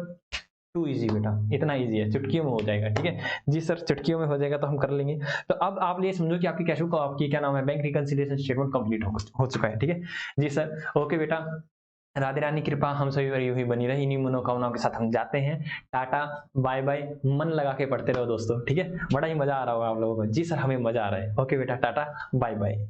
S1: टू इजी बेटा, इतना इजी है, चुटकियों में हो जाएगा। ठीक है जी सर, चुटकियों में हो जाएगा तो हम कर लेंगे। तो अब आप ये समझो कि आपकी कैशबुक का आपकी क्या नाम है, बैंक रिकंसिलिएशन स्टेटमेंट कंप्लीट हो चुका है। ठीक है जी सर, ओके बेटा, राधे रानी कृपा हम सभी पर हुई बनी रही। इन्हीं मनोकामनाओं के साथ हम जाते हैं। टाटा बाय बाय, मन लगा के पढ़ते रहो दोस्तों। ठीक है, बड़ा ही मजा आ रहा होगा आप लोगों को। जी सर, हमें मजा आ रहा है। ओके बेटा, टाटा बाय बाय।